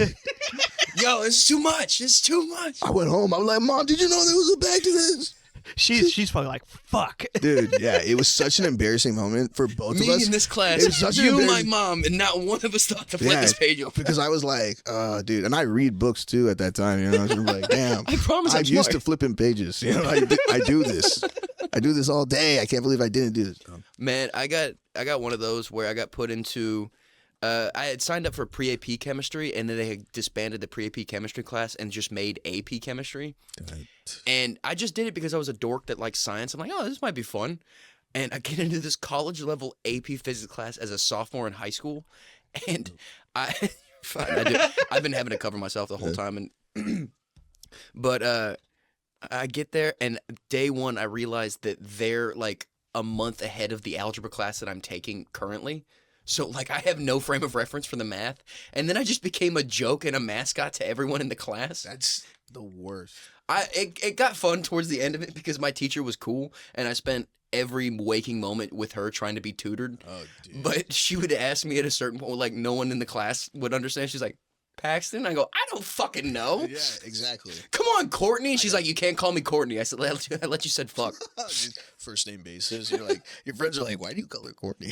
Yo, it's too much. It's too much. I went home. I was like, Mom, did you know there was a back to this? She's probably like, fuck. Dude, yeah, it was such an embarrassing moment for both of us. Me in this class, It was such an you, my embarrassing- mom, and not one of us thought to flip this page open. Because I was like, dude, and I read books too at that time, you know. I was like, damn, I promise I'm I'm used smart. to flipping pages. You know, I do this. I do this all day. I can't believe I didn't do this. Man, I got one of those where I got put into. I had signed up for pre-AP chemistry, and then they had disbanded the pre-AP chemistry class and just made AP chemistry. And I just did it because I was a dork that likes science. I'm like, oh, this might be fun. And I get into this college-level AP physics class as a sophomore in high school, and fine, I've been having to cover myself the whole time, and but I get there, and day one I realized that they're like a month ahead of the algebra class that I'm taking currently. So, like, I have no frame of reference for the math. And then I just became a joke and a mascot to everyone in the class. That's the worst. It got fun towards the end of it because my teacher was cool, and I spent every waking moment with her trying to be tutored. Oh, dude. But she would ask me at a certain point, like, no one in the class would understand. She's like, Paxton? I go, I don't fucking know. Yeah, exactly. Come on, Courtney. And she's like, you can't call me Courtney. I said, I let you said fuck. First name basis. You're like, your friends are like, why do you call her Courtney?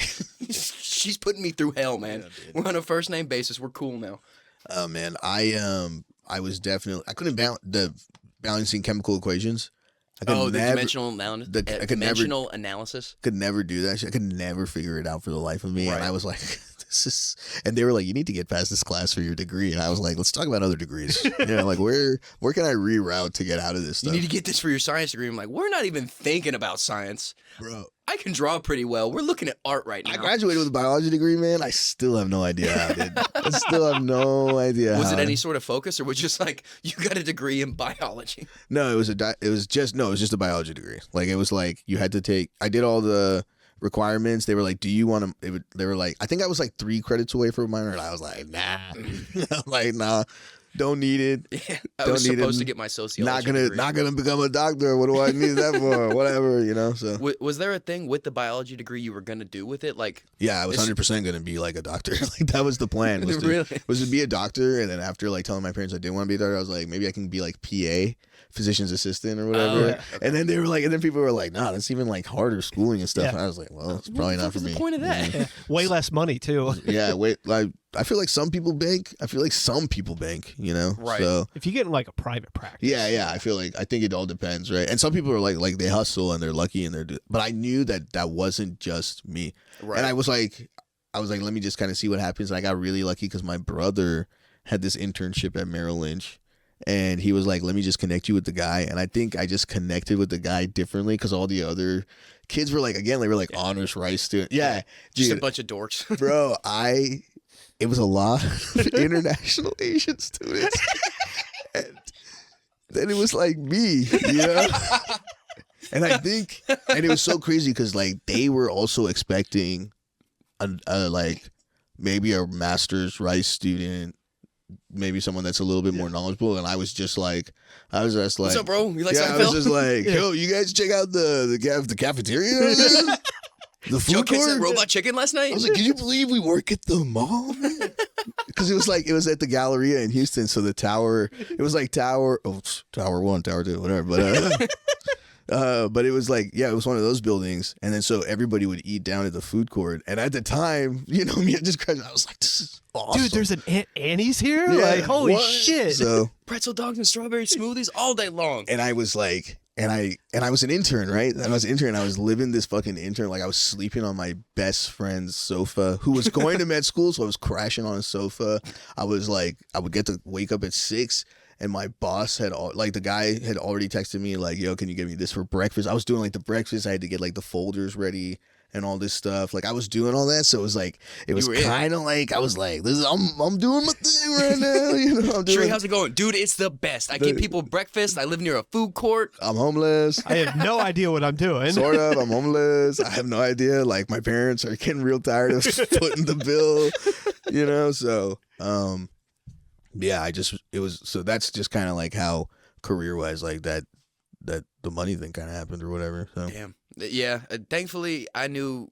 She's putting me through hell, man. Yeah, we're on a first name basis. We're cool now. Oh man, I was definitely I couldn't balancing chemical equations. I could The never, dimensional analysis. could never do that shit. I could never figure it out for the life of me. Right. And I was like, and they were like, you need to get past this class for your degree. And I was like, let's talk about other degrees. You know, like where can I reroute to get out of this You stuff? need to get this for your science degree. I'm like, we're not even thinking about science. Bro, I can draw pretty well. We're looking at art right now. I graduated with a biology degrry, man. I still have no idea how, dude. I still have no idea Was how. it any sort of focus, or was it just like you got a degree in biology? No, it was just a biology degree. Like it was like you had to take. I did all the requirements. They were like, "Do you want to?" They were like, I think I was like 3 credits away from a minor, and I was like, "Nah." I'm like, nah. Don't need it. Yeah, I Don't was need supposed it. to get my sociology degree. Not gonna become a doctor. What do I need that for? Whatever, you know. So Was there a thing with the biology degree you were gonna do with it? Like, yeah, I was 100% gonna be like a doctor. Like that was the plan. Really? Was to be a doctor, and then after like telling my parents I didn't want to be a doctor, I was like, maybe I can be like PA, physician's assistant or whatever. Oh, yeah. And then they were like, and then people were like, nah, that's even like harder schooling and stuff. Yeah. And I was like, well, it's probably not for me. What's the point of that? Yeah. Way less money too. Yeah, wait, like I feel like some people bank. I feel like some people bank, you know? Right. So If you get in like a private practice. yeah, I think it all depends, right? And some people are like they hustle and they're lucky and but I knew that wasn't just me. Right. And I was like, let me just kind of see what happens. And I got really lucky because my brother had this internship at Merrill Lynch. And he was like, let me just connect you with the guy. And I think I just connected with the guy differently because all the other kids were like, again, they were like honors Rice students. Yeah. Just Dude, a bunch of dorks. bro, it was a lot of international Asian students. And then it was like me, you know? And I think, and it was so crazy because like they were also expecting a like maybe a master's Rice student, maybe someone that's a little bit more knowledgeable. And I was just like, What's up, bro? You like yeah, I Seinfeld? was just like, yo, you guys check out the cafeteria? The Joe food Kids court? ate robot chicken last night? I was like, can you believe we work at the mall? Because it was at the Galleria in Houston. So the tower, it was like Tower 1, Tower 2, whatever. But it was like, yeah, it was one of those buildings. And then so everybody would eat down at the food court. And at the time, you know, me, I just cried. I was like, this is awesome. Dude, there's an Aunt Annie's here? Yeah, like, holy what? shit. So, Pretzel dogs and strawberry smoothies all day long. and I was like, and I was an intern, right? And I was an intern. I was living this fucking intern. Like I was sleeping on my best friend's sofa, who was going to med school. So I was crashing on a sofa. I was like, I would get to wake up at 6, and my boss the guy had already texted me like, yo, can you get me this for breakfast? I was doing like the breakfast. I had to get like the folders ready and all this stuff. Like I was doing all that. So it was like, it was kind of like, I was like, I'm doing my thing right now. You know, I'm doing. Sri, how's it going? Dude, it's the best. I give people breakfast. I live near a food court. I'm homeless. I have no idea what I'm doing. Sort of. I'm homeless. I have no idea. Like my parents are getting real tired of footing the bill, you know? So, yeah, so that's just kind of like how career wise, like that the money thing kind of happened or whatever. So. Damn. Yeah. Thankfully, I knew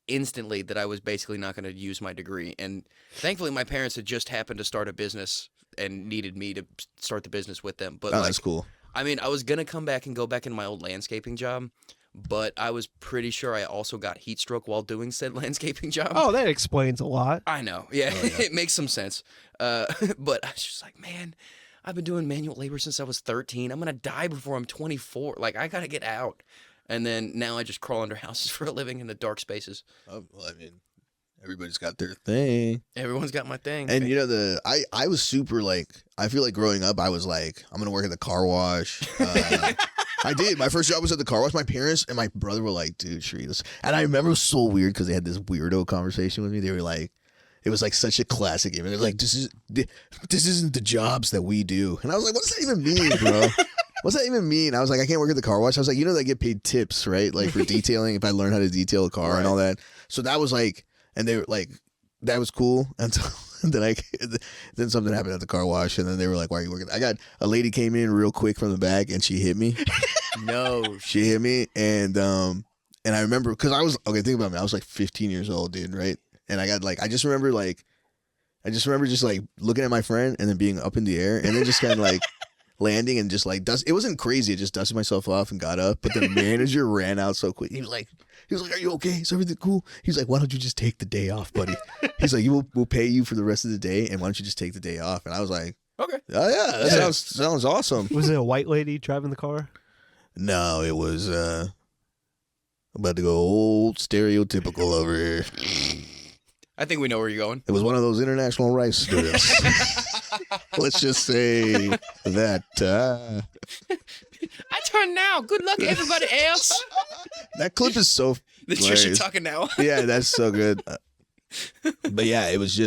instantly that I was basically not going to use my degree. And thankfully, my parents had just happened to start a business and needed me to start the business with them. But That's cool. I mean, I was going to come back and go back in my old landscaping job, but I was pretty sure I also got heat stroke while doing said landscaping job. Oh, that explains a lot. I know. Yeah, it makes some sense. But I was just like, man, I've been doing manual labor since I was 13. I'm going to die before I'm 24. Like, I got to get out. And then now I just crawl under houses for a living in the dark spaces. Well, I mean, everybody's got their thing. Everyone's got my thing. And you know, I was super like, I feel like growing up, I was like, I'm going to work at the car wash. I did. My first job was at the car wash. My parents and my brother were like, dude, Sri, this. And I remember it was so weird because they had this weirdo conversation with me. They were like, it was like such a classic game. And they're like, this isn't the jobs that we do. And I was like, what does that even mean, bro? What's that even mean? I was like, I can't work at the car wash. I was like, you know, they get paid tips, right? Like for detailing, if I learn how to detail a car and all that. So that was like, and they were like, that was cool. Until then something happened at the car wash, and then they were like, why are you working? I got a lady came in real quick from the back, and she hit me. No. She hit me, and I remember, because I was, okay, think about me. I was like 15 years old, dude, right? And I got like, I just remember just like looking at my friend and then being up in the air and then just kind of like landing and just like it wasn't crazy. I just dusted myself off and got up. But the manager ran out so quick. He was like, are you okay? Is everything cool? He's like, why don't you just take the day off, buddy? He's like, we'll pay you for the rest of the day. And why don't you just take the day off? And I was like, Okay. oh yeah, that sounds awesome. Was it a white lady driving the car? No, it was, about to go old stereotypical over here. I think we know where you're going. It was one of those international rice students. Let's just say that. I turn now. Good luck, everybody else. That clip is so. The Trisha talking now. Yeah, that's so good. But yeah, it was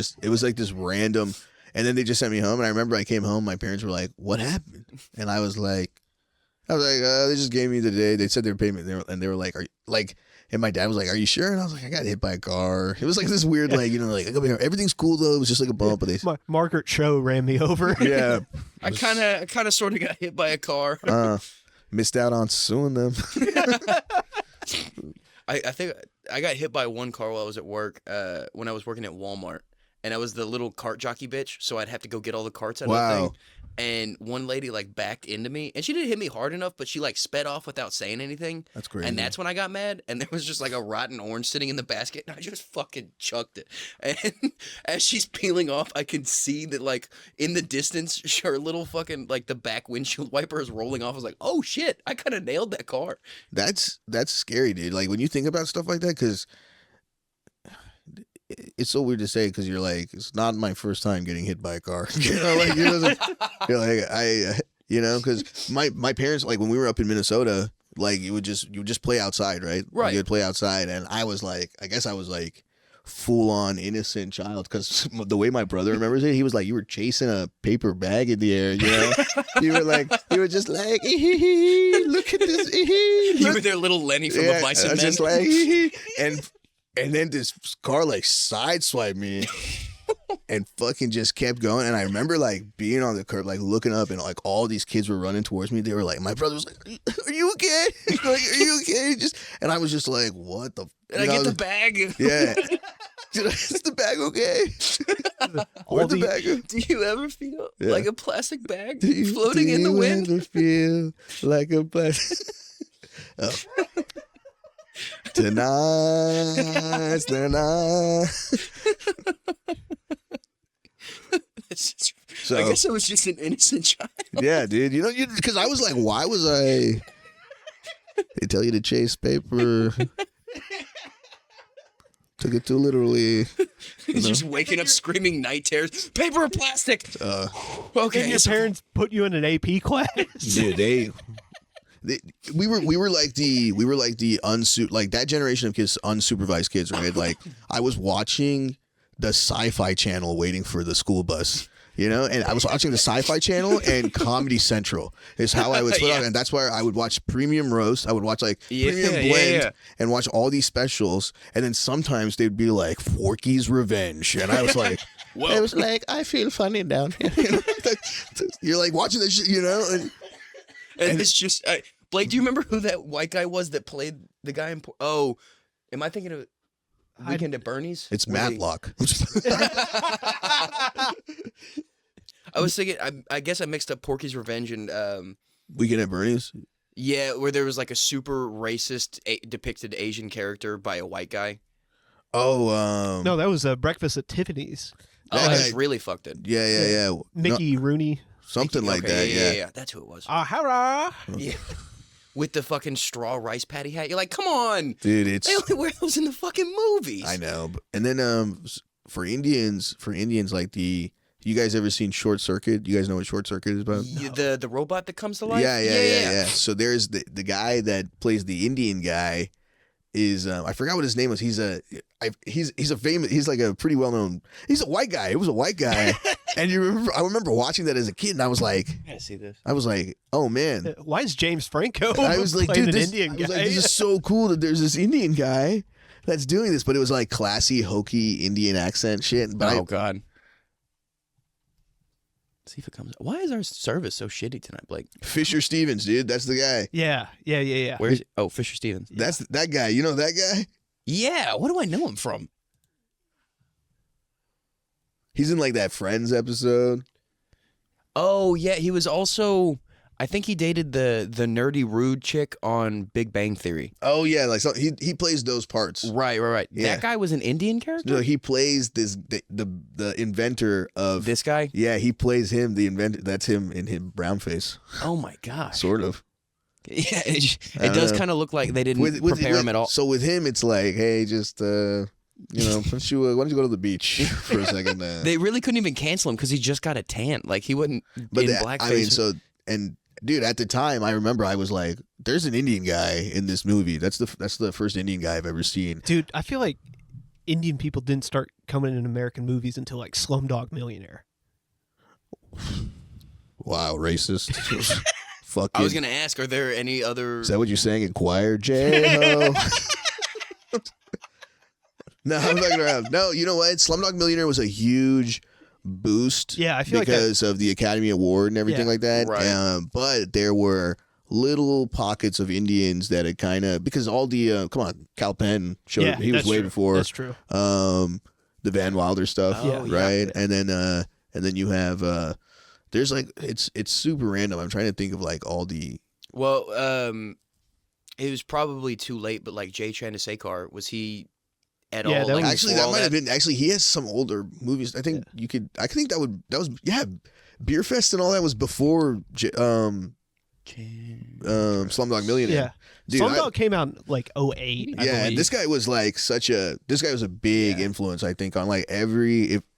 like this random. And then they just sent me home. And I remember I came home. My parents were like, what happened? And I was like, they just gave me the day. They said they were paying me. And they were like, are you, like, And my dad was like, "Are you sure?" And I was like, "I got hit by a car." It was like this weird, like, like everything's cool though. It was just like a bump, but they. Margaret Cho ran me over. Yeah, I kind of sort of got hit by a car. Missed out on suing them. I think I got hit by one car while I was at work when I was working at Walmart, and I was the little cart jockey bitch, so I'd have to go get all the carts out of the thing. And one lady like backed into me, and she didn't hit me hard enough, but she like sped off without saying anything. That's crazy. And that's when I got mad, and there was just like a rotten orange sitting in the basket, and I just fucking chucked it. And as she's peeling off, I can see that like in the distance, her little fucking like the back windshield wiper is rolling off. I was like, oh shit, I kind of nailed that car. That's scary, dude. Like when you think about stuff like that, because it's so weird to say, because you're like, it's not my first time getting hit by a car. Like you're like because my parents, like when we were up in Minnesota, like you would just play outside, right? Right. You would play outside, and I was like, full on innocent child, because the way my brother remembers it, he was like, you were chasing a paper bag in the air, you were just like, look at this, You were their little Lenny from the Bison Men. Just like, and then this car like sideswiped me and fucking just kept going. And I remember like being on the curb, like looking up, and like all these kids were running towards me. They were like, my brother was like, are you okay? Like, are you okay? And I was just like, what the? Did I get the bag? Yeah. Is the bag okay? Where'd the bag go? Do you ever feel like a plastic bag Do floating in the wind? Do you ever feel like a plastic? Tonight's the night. So, I guess I was just an innocent child. Yeah, dude. Because I was like, why was I? They tell you to chase paper. Took it too literally. He's just waking up screaming night terrors. Paper or plastic? Okay. Did your parents put you in an AP class? Dude, we were like the like that generation of kids, unsupervised kids, right? Like I was watching the Sci-Fi Channel waiting for the school bus. And I was watching the Sci-Fi Channel and Comedy Central is how I would split out, and that's where I would watch Premium Roast. I would watch like Premium Blend and watch all these specials, and then sometimes they'd be like Forky's Revenge, and I was like, I was like, I feel funny down here. You're like watching this shit, and it's just Blake. Do you remember who that white guy was that played the guy in? Am I thinking of Weekend at Bernie's? It's Matlock. I was thinking. I guess I mixed up Porky's Revenge and Weekend at Bernie's. Yeah, where there was like a super racist depicted Asian character by a white guy. Oh, no, that was Breakfast at Tiffany's. That's really fucked it. Yeah. Mickey Rooney. Something like that. Yeah. That's who it was. Hurrah! Yeah. With the fucking straw rice patty hat. You're like, come on. Dude, they only wear those in the fucking movies. I know. And then for Indians like you guys ever seen Short Circuit? You guys know what Short Circuit is about? The robot that comes to life? Yeah. So there's the guy that plays the Indian guy is I forgot what his name was. He's like a pretty well known. He's a white guy. It was a white guy. And I remember watching that as a kid, and I was like, I see this. I was like, oh man, why is James Franco? I was like, dude, Indian guy? This is so cool that there's this Indian guy that's doing this, but it was like classy, hokey Indian accent shit. But God. See if it comes. Why is our service so shitty tonight, Blake? Fisher Stevens, dude, that's the guy. Yeah. Where's it? Oh, Fisher Stevens. That's that guy. You know that guy? Yeah. What do I know him from? He's in like that Friends episode. Oh yeah, he was also. I think he dated the nerdy rude chick on Big Bang Theory. Oh yeah, like so he plays those parts. Right. Yeah. That guy was an Indian character. No, he plays the inventor of this guy. Yeah, he plays him, the inventor. That's him in him brown face. Oh my gosh. Sort of. Yeah, it does kind of look like they didn't prepare him at all. So with him, it's like, hey, just why don't you go to the beach for a second? They really couldn't even cancel him because he just got a tan. Like he wouldn't. But in blackface. Dude, at the time, I remember I was like, "There's an Indian guy in this movie. That's the first Indian guy I've ever seen." Dude, I feel like Indian people didn't start coming in American movies until like Slumdog Millionaire. Wow, racist. I was gonna ask, are there any other? Is that what you're saying? Inquire, J-Ho. No, I'm fucking around. No, you know what? Slumdog Millionaire was a huge boost. Yeah, I feel because of the Academy Award and everything Yeah. like that. Right. But there were little pockets of Indians that had kind of because all the come on, Cal Penn showed Yeah, he was that's way true. before That's true. the Van Wilder stuff, Oh, yeah. right? And then you have there's like it's super random. I'm trying to think of like all the Well, it was probably too late, but like Jay Chandrasekhar, was he at Yeah, all? that Like, was- actually before that all might have been actually he has some older movies. I think you could I think that was Beer Fest and all that was before Slumdog Millionaire. Yeah. Dude, Slumdog came out in like 08. I yeah, and believe. this guy was like this guy was a big influence, I think, on like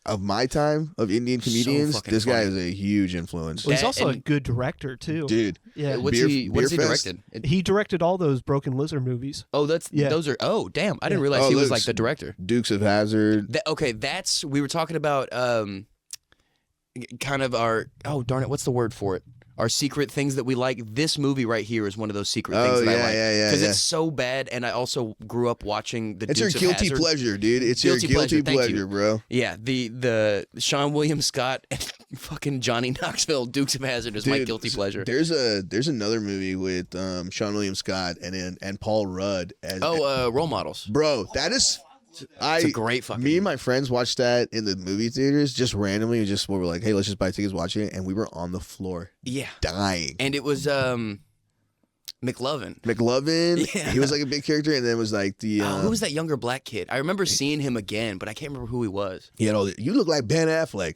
of my time of Indian comedians. fucking This guy funny. is a huge influence. Well, he's That also a and- good director too. Dude, Yeah. What's Beer- he Beer Fest? directed? He directed all those Broken Lizard movies. Oh, Yeah. those are. Oh, damn! I didn't Yeah. realize Oh, he was Luke's- like the director. Dukes of Hazzard. Okay, we were talking about kind of our darn it, what's the word for it? Our secret things that we like. This movie right here is one of those secret things that I like. yeah, Because yeah. it's so bad, and I also grew up watching the It's your Dukes of guilty Hazzard. pleasure, dude. It's Guilty your guilty pleasure, thank pleasure, you. bro. Yeah, the Sean William Scott and fucking Johnny Knoxville Dukes of Hazzard is my Dude, guilty pleasure. There's another movie with Sean William Scott and Paul Rudd as Role models. bro. That is It's a great fucking. me and my friends watched that in the movie theaters just randomly. We were like, hey, let's just buy tickets, watch it, and we were on the floor Yeah, dying. and it was McLovin. McLovin, Yeah. he was like a big character, and then was like the Who was that younger black kid? I remember seeing him again, but I can't remember who he was. he had all the, you look like Ben Affleck.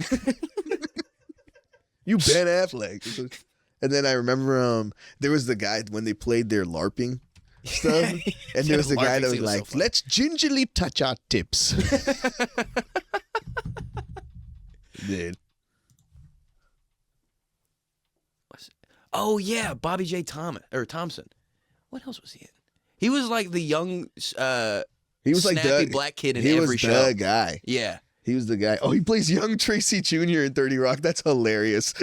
You Ben Affleck. And then I remember there was the guy when they played their LARPing stuff, and there was the guy LARPing that was scene was so like, fun. let's gingerly touch our tips. Dude. Oh yeah, Bobby J. Thompson. What else was he in? He was like the young, He was like snappy the black kid in he every was show. the guy. Yeah. He was the guy. Oh, he plays young Tracy Jr. in 30 Rock. That's hilarious.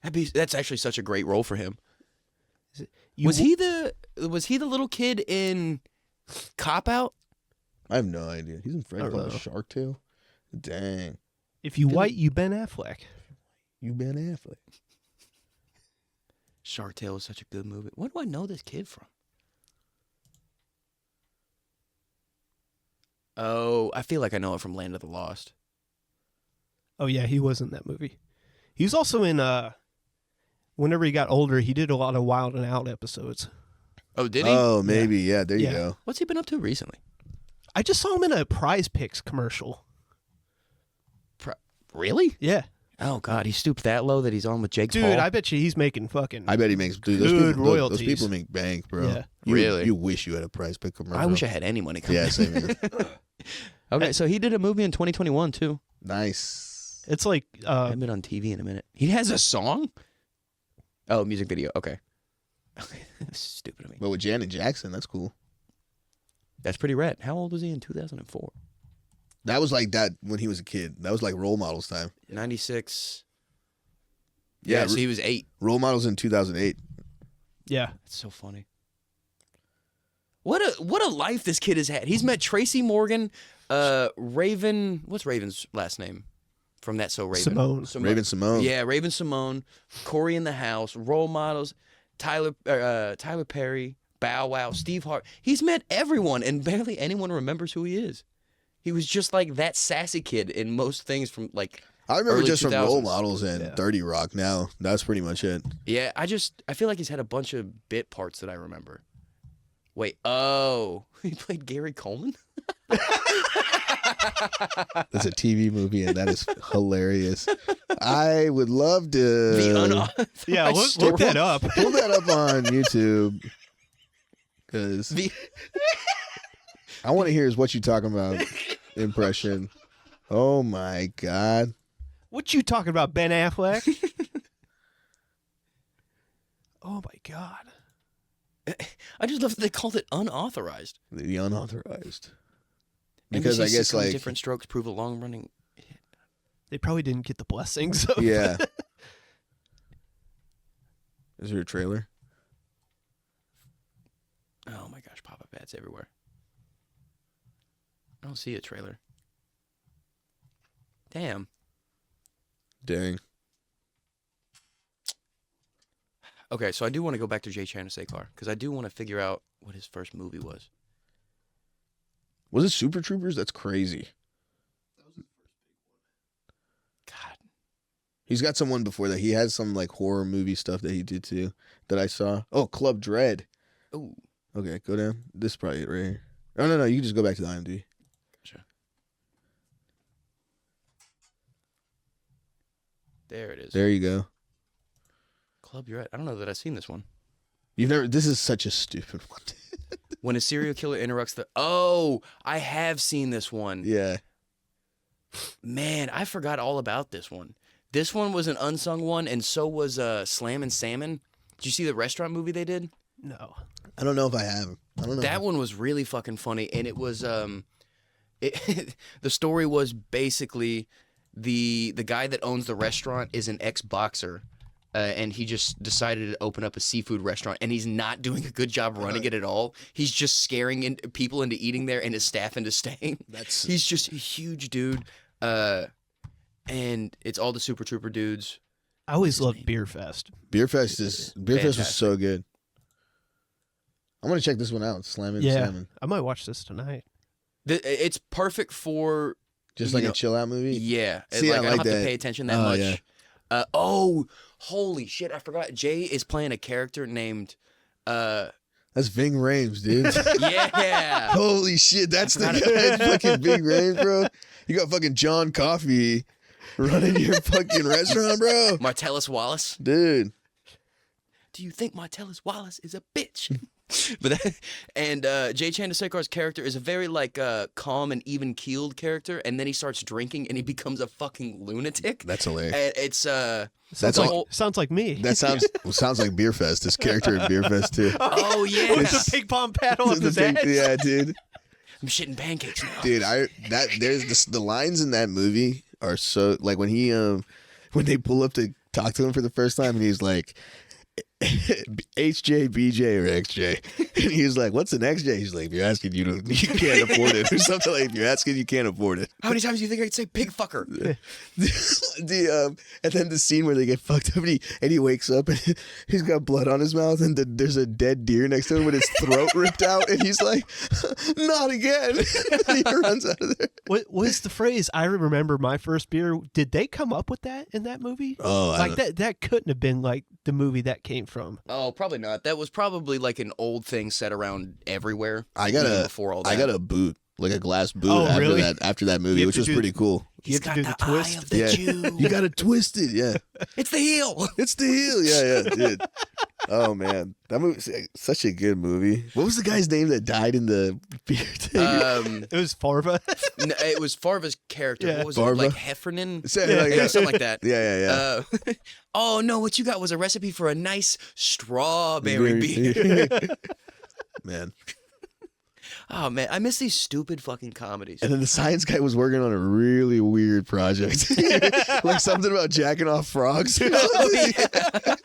That's actually such a great role for him. You- Was he the little kid in Cop Out? I have no idea. He's in Fred I don't called know. Shark Tale. Dang. If you white, you Ben Affleck. You Ben Affleck. Shark Tale was such a good movie. Where do I know this kid from? Oh, I feel like I know it from Land of the Lost. Oh yeah, he was in that movie. He was also in whenever he got older, he did a lot of Wild and Out episodes. Oh, did he? Oh, maybe. Yeah, there you Yeah. go. What's he been up to recently? I just saw him in a Prize Picks commercial. Really? Yeah. Oh God, he stooped that low that he's on with Jake Dude, Paul. I bet you he's making fucking I bet he makes dude, Good those royalties. people make bank, bro. Yeah. You, You wish you had a Prize Pick commercial. I wish I had any money coming. Yeah, same here. Okay, so he did a movie in 2021 too. Nice. It's like I haven't been on TV in a minute. He has a song? Oh, music video. Okay. Okay, that's stupid of me. But with Janet Jackson, that's cool. That's pretty rad. How old was he in 2004? That was like that when he was a kid. That was like Role Models time. 96. Yeah, Yeah, so he was 8. Role Models in 2008. yeah. That's so funny. What a life this kid has had. He's met Tracy Morgan, Raven. What's Raven's last name? From That So Raven. Simone. Raven Simone. Yeah, Raven Simone, Corey in the House, Role Models, Tyler Perry, Bow Wow, Steve Hart. He's met everyone, and barely anyone remembers who he is. He was just like that sassy kid in most things from like. I remember early just from 2000s. Role Models and 30 Rock now. That's pretty much it. Yeah, I feel like he's had a bunch of bit parts that I remember. Wait, oh, he played Gary Coleman? That's a TV movie, and that is hilarious. I would love to Yeah, look that up. pull that up on YouTube because I want to hear is what you talking about impression. Oh my God. What you talking about, Ben Affleck? Oh my God. I just love that they called it unauthorized. The unauthorized. Because I NBC guess sitcom like different strokes prove a long running. They probably didn't get the blessings of yeah. Is there a trailer? Oh my gosh, pop-up ads everywhere. I don't see a trailer. Damn. Dang. Okay, so I do want to go back to Jay Chandrasekhar because I do want to figure out what his first movie was. Was it Super Troopers? That's crazy. God. He's got someone before that. He has some like horror movie stuff that he did too that I saw. Oh, Club Dread. Oh. Okay, go down. This is probably it right here. Oh, no. You can just go back to the IMDb. Gotcha. There it is. There you go. Club Dread. I don't know that I've seen this one. You've never. This is such a stupid one. When a serial killer interrupts the... Oh, I have seen this one. Yeah. Man, I forgot all about this one. This one was an unsung one, and so was Slammin' Salmon. Did you see the restaurant movie they did? No. I don't know if I have. I don't know. That one was really fucking funny, and it was... the story was basically the guy that owns the restaurant is an ex-boxer, and he just decided to open up a seafood restaurant, and he's not doing a good job running it at all. He's just scaring people into eating there and his staff into staying. He's just a huge dude, and it's all the Super Trooper dudes. I always loved Beer Fest. Beer Fest was so good. I'm gonna check this one out. Slammin' Salmon. I might watch this tonight. It's perfect for Just like a chill out movie. Yeah, See, like, I I don't like have to that. pay attention that Oh, much. yeah. Holy shit! I forgot. Jay is playing a character named. That's Ving Rhames, dude. Yeah. Holy shit, that's the guy. Fucking Ving Rhames, bro. You got fucking John Coffey running your fucking restaurant, bro. Martellus Wallace. Dude. Do you think Martellus Wallace is a bitch? But Jay Chandrasekhar's character is a very like calm and even keeled character, and then he starts drinking and he becomes a fucking lunatic. That's hilarious. And it's That's Sounds like me. That sounds like Beer Fest. His character in Beer Fest too. Oh yeah, With the ping pong paddle up his ass. Yeah, dude. I'm shitting pancakes now. Dude, the lines in that movie are so like when they pull up to talk to him for the first time and he's like HJ, BJ, or XJ. And he was like, what's an XJ? He's like, if you're asking, you can't afford it. Or something like, if you're asking, you can't afford it. How many times do you think I could say pig fucker? And then the scene where they get fucked up and he wakes up and he's got blood on his mouth and there's a dead deer next to him with his throat ripped out. And he's like, not again. And he runs out of there. What was the phrase? I remember my first beer. Did they come up with that in that movie? Oh, like that couldn't have been like the movie that came from. Oh, probably not. That was probably like an old thing set around everywhere. I got a boot, like a glass boot after that movie, which was pretty cool. You have to do the twist. Eye of the Jew. You got to twist it, yeah. It's the heel. It's the heel, yeah, dude. Oh man, that movie's such a good movie. What was the guy's name that died in the beer thing? It was Farva. No, it was Farva's character. Yeah. What was Farva? it? Like Heffernan? Yeah. Something like that. Yeah. Oh no, what you got was a recipe for a nice strawberry beer. Man. Oh man, I miss these stupid fucking comedies. And then the science guy was working on a really weird project, like something about jacking off frogs. Oh, yeah.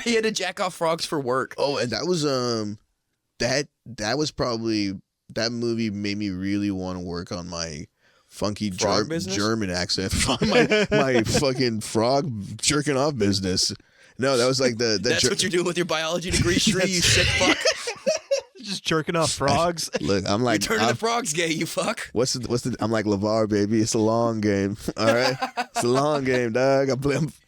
He had to jack off frogs for work. Oh, and that was that was probably that movie made me really want to work on my funky German accent, my fucking frog jerking off business. No, that was like That's what you're doing with your biology degree, Sri, you sick fuck. Just jerking off frogs. Look, I'm like, You're turning the frogs gay, you fuck. What's the? I'm like LeVar, baby. It's a long game. All right, it's a long game, dog.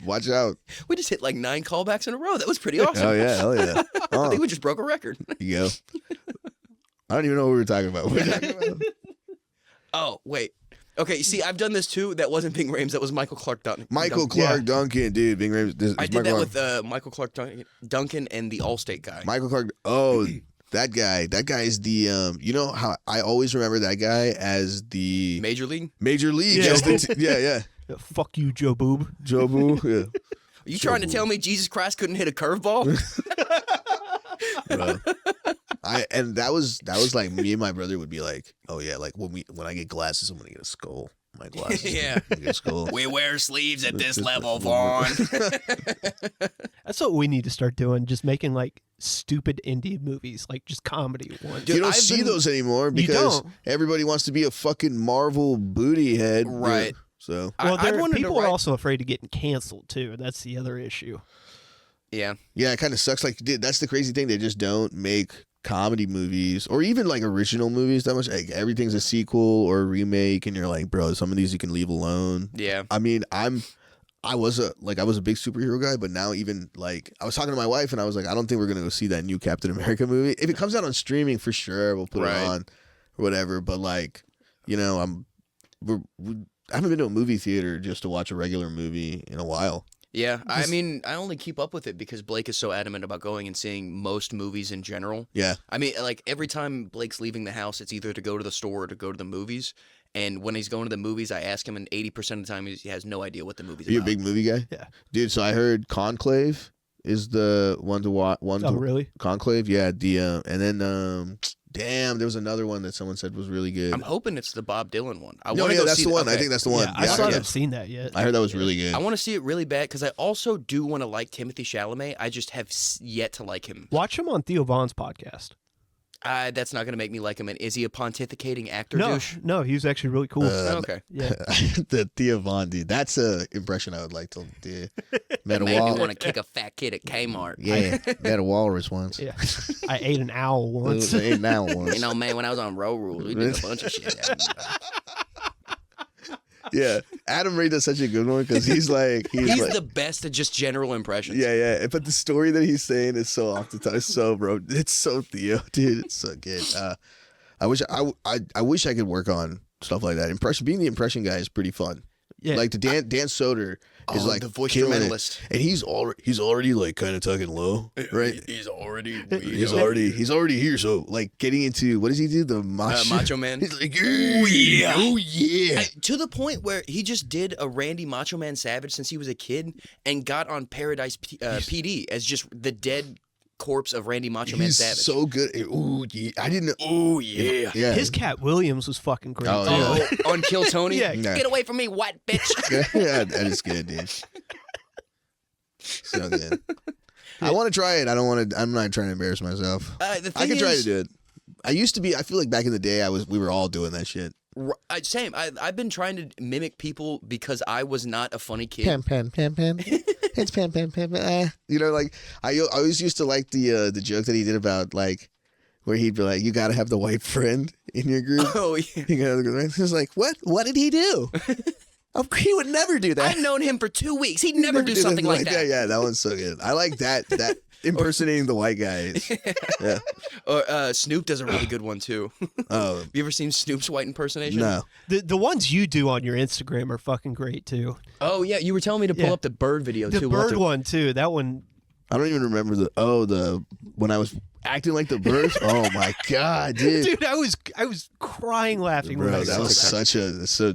Watch out. We just hit like 9 callbacks in a row. That was pretty awesome. Oh yeah, hell yeah. I think we just broke a record. You go. I don't even know what we were talking about. Oh wait. Okay, you see, I've done this too. That wasn't Ving Rhames. That was Michael Clark Duncan. Michael Clark Duncan, dude. Ving Rhames. I did that with Michael Clark Duncan and the Allstate guy. Michael Clark. Oh, that guy. That guy is the. You know how I always remember that guy as the Major League. Yeah. Yeah. Fuck you, Joe Boob. Joe Boo. Yeah. Are you trying to tell me Jesus Christ couldn't hit a curveball? And that was like me and my brother would be like, oh yeah, like when I get glasses, I'm gonna get a skull. my glasses. Yeah. It's cool. We wear sleeves at this level, Vaughn. That's what we need to start doing. Just making like stupid indie movies, like just comedy ones. You don't I've see been- those anymore You because don't. everybody wants to be a fucking Marvel booty head. Right. So Well, I wanted to people are write- also afraid of getting canceled too. That's the other issue. Yeah. yeah, it kind of sucks. Like, dude, that's the crazy thing. They just don't make comedy movies or even like original movies that much. Like, everything's a sequel or a remake, and you're like, bro, some of these you can leave alone. Yeah. I mean, I was a big superhero guy, but now even like I was talking to my wife and I was like, I don't think we're gonna go see that new Captain America movie. If it comes out on streaming, for sure we'll put Right. it on or whatever. But like, you know, I haven't been to a movie theater just to watch a regular movie in a while. Yeah. I mean, I only keep up with it because Blake is so adamant about going and seeing most movies in general. Yeah, I mean, like every time Blake's leaving the house, it's either to go to the store or to go to the movies. And when he's going to the movies, I ask him, and 80% of the time he has no idea what the movie's are you a about. big movie guy? Yeah. Dude. So I heard Conclave is the one to watch. Oh, really? Conclave, yeah. The and then damn, there was another one that someone said was really good. I'm hoping it's the Bob Dylan one. I No, want to yeah, go that's see the one. Okay. I think that's the one. Yeah, I still yeah. haven't seen that yet. I heard that was really good. I want to see it really bad because I also do want to like Timothy Chalamet. I just have yet to like him. Watch him on Theo Vaughn's podcast. That's not going to make me like him. And is he a pontificating actor No, douche? no, he was actually really cool. Okay. yeah. The Thea Von, dude. That's a impression I would like to do. Met a Made me wall. want to kick a fat kid at Kmart. Yeah, met a walrus once. Yeah. I ate an owl once. Ain't now once. You know, man, when I was on Road Rules, we did a bunch of shit. Yeah, Adam Ray does such a good one because he's like, He's like, the best at just general impressions. yeah. But the story that he's saying is so off the top. It's so, bro. It's so Theo, dude. It's so good. I wish I could work on stuff like that. Being the impression guy is pretty fun. Yeah. Like the Dan Soder is like the voice killing it. instrumentalist. And he's already like kind of talking low, right? He's already He's already here. So like getting into what does he do? The Macho Man. He's like, oh yeah. To the point where he just did a Randy Macho Man Savage since he was a kid and got on Paradise PD as just the dead corpse of Randy Macho Man He's Savage. so good. Ooh, yeah. I didn't know. Oh yeah. Yeah. His Cat Williams was fucking great. Oh, too. yeah. On Kill Tony. Yeah. Yeah. Get away from me, white bitch. Yeah, that is good, dude. So good. I want to try it. I'm not trying to embarrass myself. The I thing can try to is- do it. I used to be. I feel like back in the day, we were all doing that shit. Same. I've been trying to mimic people because I was not a funny kid. Pam. It's pam. You know, like I always used to like the joke that he did about like where he'd be like, "You got to have the white friend in your group." Oh yeah. You gotta have the white friend. He's like, "What? What did he do?" He would never do that. I've known him for 2 weeks. He'd never do something like that. Yeah, that one's so good. I like that impersonating the white guys. Yeah. Or Snoop does a really good one too. Oh Have you ever seen Snoop's white impersonation? no. The ones you do on your Instagram are fucking great too. Oh yeah, you were telling me to pull Yeah. up the bird video The too. We'll have bird to- one too. That one. I don't even remember the when I was acting like the birds. Oh my god, dude. Dude, I was crying laughing. when I Bro, saw that was such a so.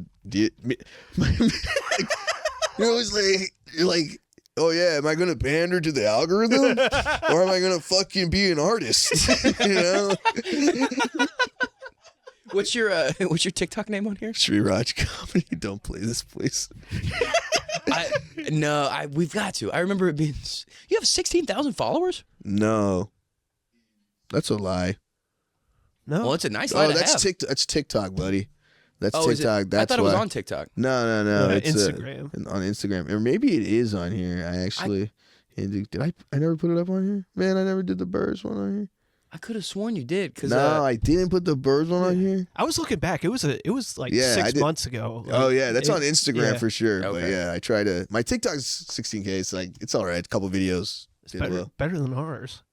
You're always like, you're like, oh yeah, am I gonna pander to the algorithm, or am I gonna fucking be an artist? You know, What's your TikTok name on here? Sri Raj comedy. Don't play this, please. We've got to. I remember it being. You have 16,000 followers. No, that's a lie. No. Well, it's a nice lie Oh, to have. that's TikTok, buddy. That's Oh, is it? TikTok. That's I thought why. it was on TikTok. No. It's Instagram. on Instagram, or maybe it is on here. I actually did. I never put it up on here. Man, I never did the birds one on here. I could have sworn you did. Cause, No, I didn't put the birds one on here. I was looking back. It was like Yeah, I 6 did- months ago. Oh yeah, that's on It- Instagram yeah. for sure. But Okay. yeah, I try to. My TikTok's 16K. It's like it's all right. A couple videos. It's did well. better than ours.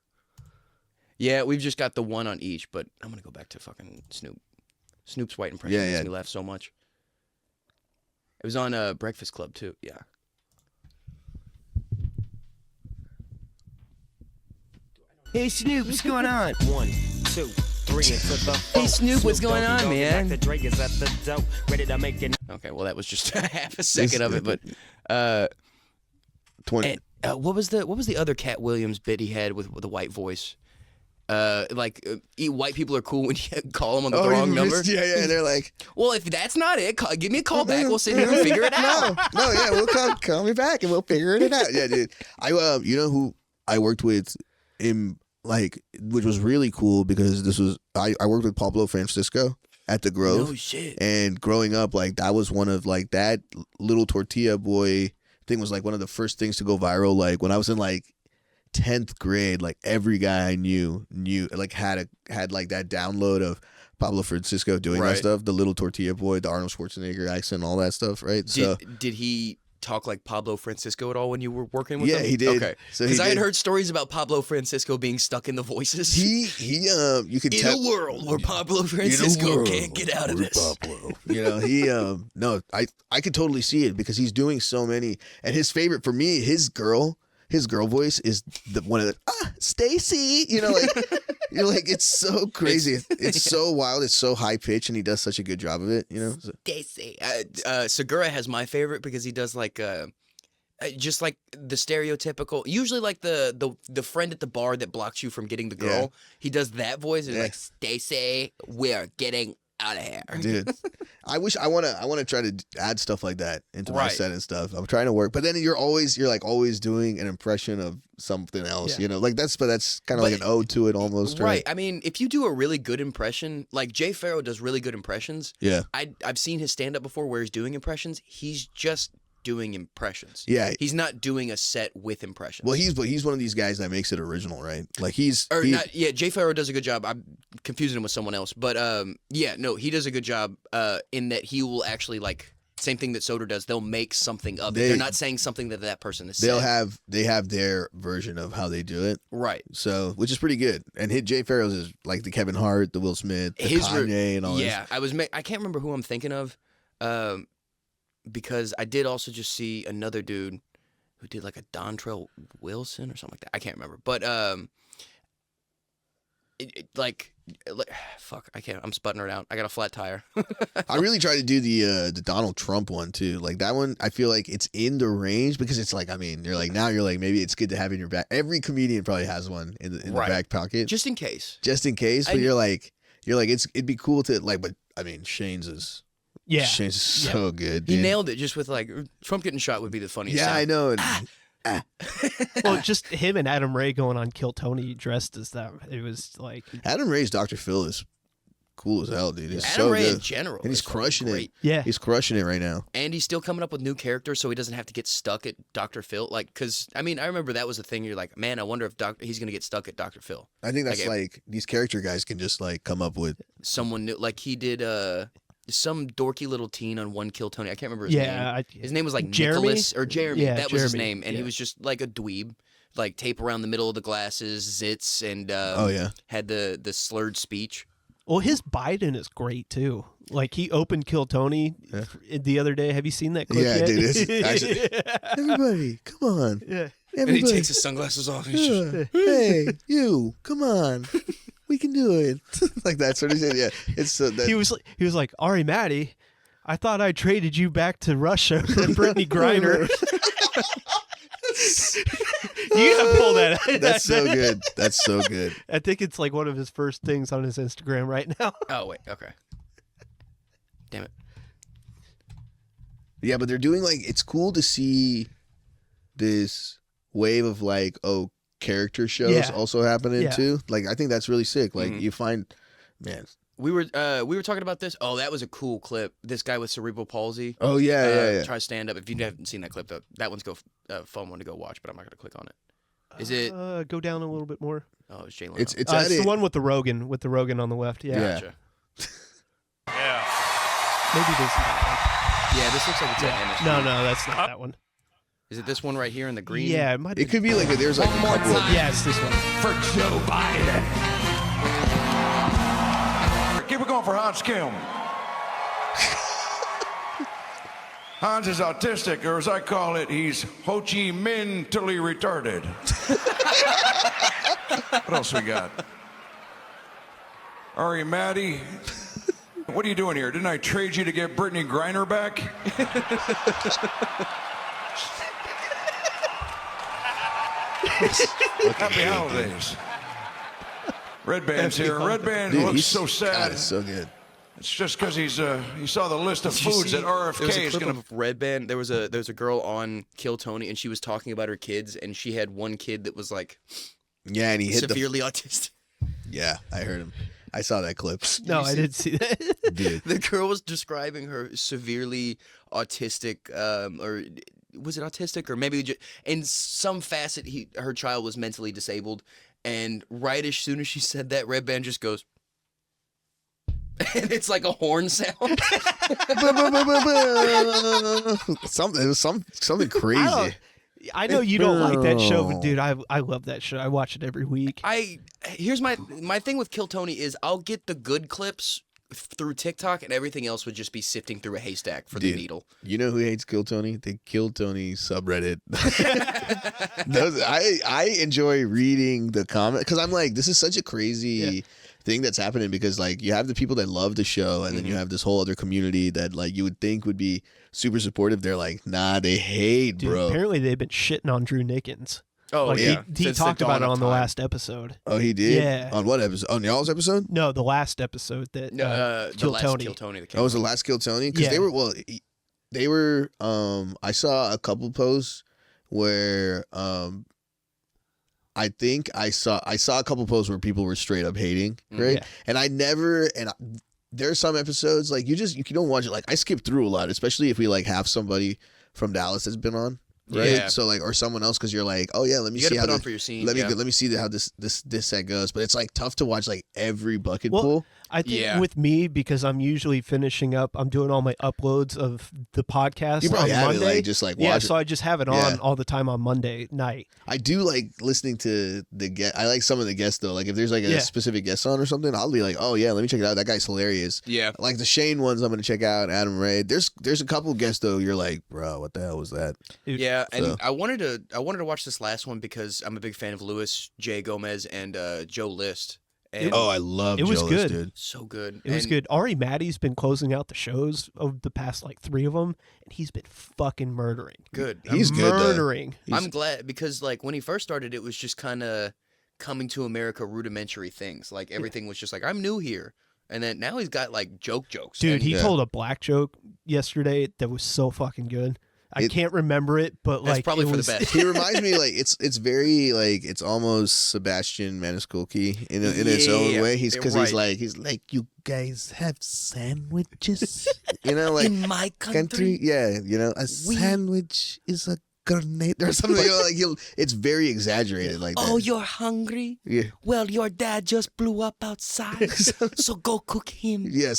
yeah, we've just got the one on each. But I'm gonna go back to fucking Snoop. Snoop's white impression Yeah, makes yeah. me laugh so much. It was on Breakfast Club too. Yeah. Hey Snoop, what's going on? 1, 2, 3, and to the Hey, Snoop, what's going on, man? Dr. Dre is at the dope, ready to make it. Okay, well that was just half a second of it, but 20. and, what was the other Cat Williams bit he had with the white voice? white people are cool when you call them on the wrong number. Yeah. They're like, well, if that's not it, give me a call back. We'll sit here and figure it out. Yeah, we'll call me back and we'll figure it out. Yeah, dude. You know who I worked with in which was really cool because this was I worked with Pablo Francisco at the Grove. No shit. And growing up, that was one of that little tortilla boy thing was one of the first things to go viral. When I was in 10th grade, every guy I knew had that download of Pablo Francisco doing that stuff, the little tortilla boy, the Arnold Schwarzenegger accent, all that stuff, right? Did he talk like Pablo Francisco at all when you were working with him? Yeah, he did. Okay, because I had heard stories about Pablo Francisco being stuck in the voices. You could in a world where Pablo Francisco can't get out of this. Pablo, no, I could totally see it because he's doing so many, and his favorite for me, his girl voice is one of the Stacy. It's so crazy. It's so wild. It's so high pitched, and he does such a good job of it. Stacy. Segura has my favorite because he does just the stereotypical, usually the friend at the bar that blocks you from getting the girl. Yeah. He does that voice. It's Stacy, we're getting out of here, dude. I want to try to add stuff like that into my set and stuff. I'm trying to work, but then you're always doing an impression of something else. Yeah. That's kind of like an ode to it almost. Right. I mean, if you do a really good impression, Jay Farrow does really good impressions. Yeah. I've seen his stand up before where he's doing impressions. He's just doing impressions. Yeah. He's not doing a set with impressions. Well, he's one of these guys that makes it original, right? Jay Farrow does a good job. I'm confusing him with someone else, but he does a good job in that he will actually same thing that Soder does. They'll make something of it. They're not saying something that person is saying. They have their version of how they do it. Right. So, which is pretty good. And Jay Farrow's is the Kevin Hart, the Will Smith, the Kanye, and all this. Yeah, I can't remember who I'm thinking of. Because I did also just see another dude who did a Dontrell Wilson or something like that. I can't remember, but fuck, I can't. I'm sputtering it out. I got a flat tire. I really tried to do the Donald Trump one too. That one, I feel like it's in the range because it's you're maybe it's good to have in your back. Every comedian probably has one in the back pocket, just in case. But it'd be cool to but I mean, Shane's is. Yeah, Shane's so good. Dude. He nailed it just with Trump getting shot would be the funniest. Yeah, I know. Well, just him and Adam Ray going on Kill Tony dressed as them. It was Adam Ray's Dr. Phil is cool as hell, dude. He's Adam so Ray good in general, and he's crushing it. Yeah, he's crushing it right now. And he's still coming up with new characters, so he doesn't have to get stuck at Dr. Phil. Because I remember that was the thing. You're like, man, I wonder if he's gonna get stuck at Dr. Phil. I think that's these character guys can just come up with someone new. He did some dorky little teen on One Kill Tony. I can't remember his name. His name was Jeremy? Nicholas or Jeremy. Yeah, that was his name. And he was just a dweeb. Tape around the middle of the glasses, zits, and had the slurred speech. Well, his Biden is great too. He opened Kill Tony the other day. Have you seen that clip yet? Dude. Actually, everybody, come on. Yeah. Everybody. And he takes his sunglasses off. And hey, you, come on. We can do it. That's what he said. Yeah, it's he was like, Ari Matty, I thought I traded you back to Russia for Brittany Griner. You gotta pull that out. That's so good. That's so good. I think it's one of his first things on his Instagram right now. Oh wait, okay. Damn it. Yeah, but they're doing it's cool to see this wave of character shows also happening too. I think that's really sick. You find, man. We were talking about this. Oh, that was a cool clip. This guy with cerebral palsy. Oh yeah. Try stand up. If you haven't seen that clip, though, that one's fun one to go watch. But I'm not gonna click on it. Is it? Go down a little bit more. Oh, it's Jay Leno. It's the one with the Rogan on the left. Yeah. Gotcha. Yeah. Maybe this is that one. Yeah, this looks like it's an image. No, that's not that one. Is it this one right here in the green? Yeah, it could be there's a couple of... Yeah, it's this one. For Joe Biden. Keep it going for Hans Kim. Hans is autistic, or as I call it, he's Ho Chi Minh-tally retarded. What else we got? Ari Matty. What are you doing here? Didn't I trade you to get Brittany Griner back? Happy holidays. Red Band's here. Red Band Dude, looks he's so God, sad. it's so good. It's just because he saw the list of Did you foods see- that RFK there was a is clip going to. of Red Band. There was a girl on Kill Tony, and she was talking about her kids, and she had one kid that was like Yeah, and he hit severely autistic. Yeah, I heard him. I saw that clip. No, I didn't see that. Dude. The girl was describing her severely autistic, or was it autistic, or maybe just, in some facet, her child was mentally disabled, and right as soon as she said that, Red Band just goes, and it's like a horn sound. Something crazy. I know you don't like that show, but dude, I love that show. I watch it every week. Here's my thing with Kill Tony is I'll get the good clips through TikTok, and everything else would just be sifting through a haystack for the needle. You know who hates Kill Tony? The Kill Tony subreddit. I enjoy reading the comment because I'm like, this is such a crazy thing that's happening because like you have the people that love the show, and then you have this whole other community that like you would think would be super supportive. They're like, nah, they hate, Dude, bro. apparently they've been shitting on Drew Nickens. Oh Like yeah, he Since talked the about dawn it of on the time. last episode. Oh, he did? Yeah. On what episode? On y'all's episode? No, the last episode that The Kill last Tony. Kill Tony. that came That was the out. last Kill Tony? Because Yeah. they were I saw a couple posts where I think I saw a couple posts where people were straight up hating, right? Yeah. And there are some episodes like you don't watch it. Like I skip through a lot, especially if we like have somebody from Dallas that's been on, right? Yeah. So like or someone else because you're like, oh yeah, let me You see gotta how put on this, for your scene. let me yeah. let me see how this set goes. But it's like tough to watch like every bucket Well, pool. I think Yeah. with me, because I'm usually finishing up, I'm doing all my uploads of the podcast You probably on have Monday. it like just like yeah, watch so it. I just have it Yeah. on all the time on Monday night. I do like listening to the guest. I like some of the guests though. Like if there's like a Yeah. specific guest on or something, I'll be like, oh yeah, let me check it out. That guy's hilarious. Yeah. Like the Shane ones, I'm gonna check out. Adam Ray. There's a couple guests though. You're like, bro, what the hell was that? Dude, Yeah, and So- I wanted to watch this last one because I'm a big fan of Louis J. Gomez and Joe List. And Oh, I love. It was Joe good. dude. so good. It was And good. Ari Maddie's been closing out the shows of the past like 3 of them, and he's been fucking murdering. Good. He's good, though. murdering. I'm glad because like when he first started, it was just kind of coming to America rudimentary things. Like everything was just like I'm new here, and then now he's got like jokes. Dude, and he Yeah. told a black joke yesterday that was so fucking good. I It- can't remember it, but That's like probably it for was, the best. He reminds me like it's very like it's almost Sebastian Maniscalco in its own Yeah, way. He's because he's right. like you guys have sandwiches, you know, like in my country. Yeah, you know, a sandwich is a grenade or something. You know, like it's very exaggerated like that. Oh, you're hungry? Yeah. Well, your dad just blew up outside, so go cook him. Yeah,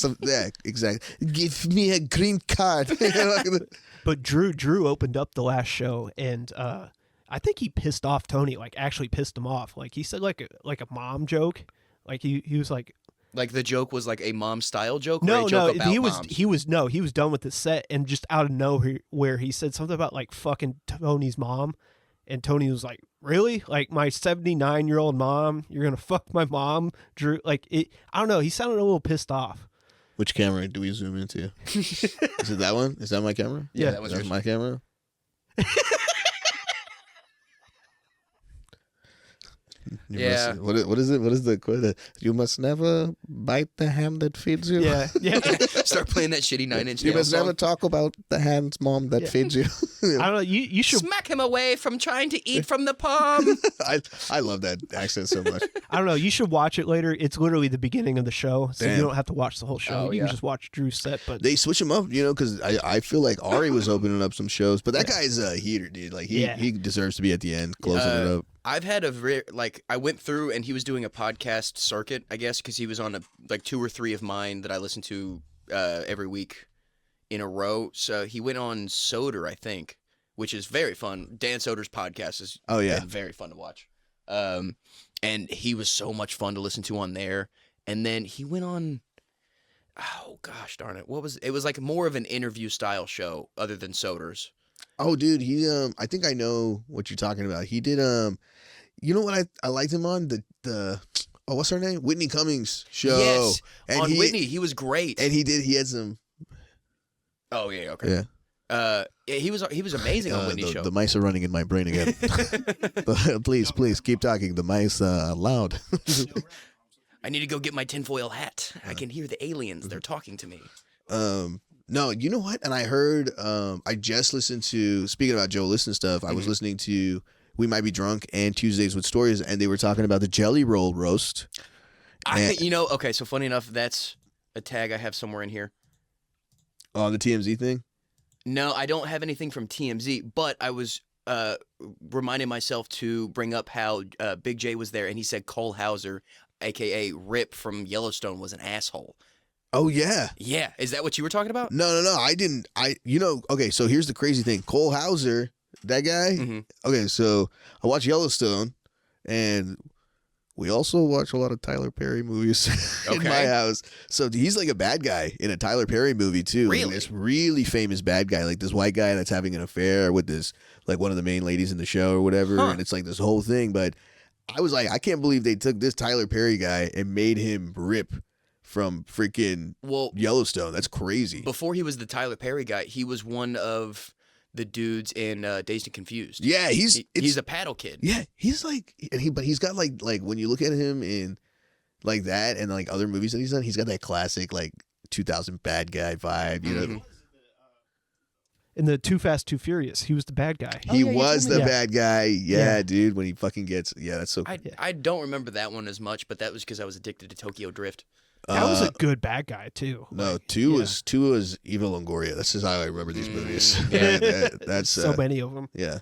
exactly. Give me a green card. You know, like But Drew opened up the last show, and I think he pissed off Tony. Like actually pissed him off. Like he said like a mom joke. Like he was like, Like the joke was like a mom style joke. or no, a joke about he was moms? he was done with the set, and just out of nowhere he said something about like fucking Tony's mom, and Tony was like, really? Like my 79-year-old mom? You're gonna fuck my mom, Drew? Like it. I don't know. He sounded a little pissed off. which camera do we zoom into? Is it that one? Is that my camera? Yeah, that was That's yours. my camera. You Yeah. must, what is it? What is the quote? You must never bite the hand that feeds you. Yeah, yeah. Start playing that shitty 9 Inch You Nails must song. never talk about the hand's mom that Yeah. feeds you. I don't know. You should. Smack him away from trying to eat from the palm. I love that accent so much. I don't know. You should watch it later. It's literally the beginning of the show, so Damn. you don't have to watch the whole show. Oh, you yeah. can just watch Drew's set. But They switch him up, you know, because I feel like Ari was opening up some shows, but that guy's a heater, dude. Like Yeah. he deserves to be at the end, closing it up. I've had I went through and he was doing a podcast circuit, I guess, because he was on like 2 or 3 of mine that I listen to every week in a row. So he went on Soder, I think, which is very fun. Dan Soder's podcast is been very fun to watch. And he was so much fun to listen to on there. And then he went on, oh gosh darn it, it was like more of an interview style show other than Soder's. Oh, dude, he I think I know what you're talking about. He did you know what I liked him on the what's her name? Whitney Cummings show. Yes, and on Whitney, he was great. And he had some Oh yeah, okay. yeah. He was amazing on Whitney's show. The mice are running in my brain again. Please keep talking. The mice are loud. I need to go get my tinfoil hat. I can hear the aliens. They're talking to me. No, you know what? And I heard, I just listened to, speaking about Joe Listen stuff, I was listening to We Might Be Drunk and Tuesdays with Stories, and they were talking about the Jelly Roll roast. Okay, so funny enough, that's a tag I have somewhere in here. Oh, the TMZ thing? No, I don't have anything from TMZ, but I was reminding myself to bring up how Big J was there, and he said Cole Hauser, a.k.a. Rip from Yellowstone, was an asshole. Oh, yeah. Yeah. Is that what you were talking about? No. I didn't. Okay, so here's the crazy thing. Cole Hauser, that guy. Mm-hmm. Okay, so I watch Yellowstone, and we also watch a lot of Tyler Perry movies in my house. So he's like a bad guy in a Tyler Perry movie, too. Really? Like this really famous bad guy, like this white guy that's having an affair with this, like one of the main ladies in the show or whatever. Huh. And it's like this whole thing. But I was like, I can't believe they took this Tyler Perry guy and made him Rip from freaking Yellowstone. That's crazy. Before he was the Tyler Perry guy, he was one of the dudes in Dazed and Confused. Yeah, he's a paddle kid. Yeah, he's like, but he's got like when you look at him in like that and like other movies that he's done, he's got that classic like 2000 bad guy vibe, you know. In the Too Fast, Too Furious, he was the bad guy. He was the bad guy. Yeah, dude. When he fucking gets, that's so. I don't remember that one as much, but that was because I was addicted to Tokyo Drift. That was a good bad guy too. No, two was Eva Longoria. That's just how I remember these movies. That's so many of them. Yeah.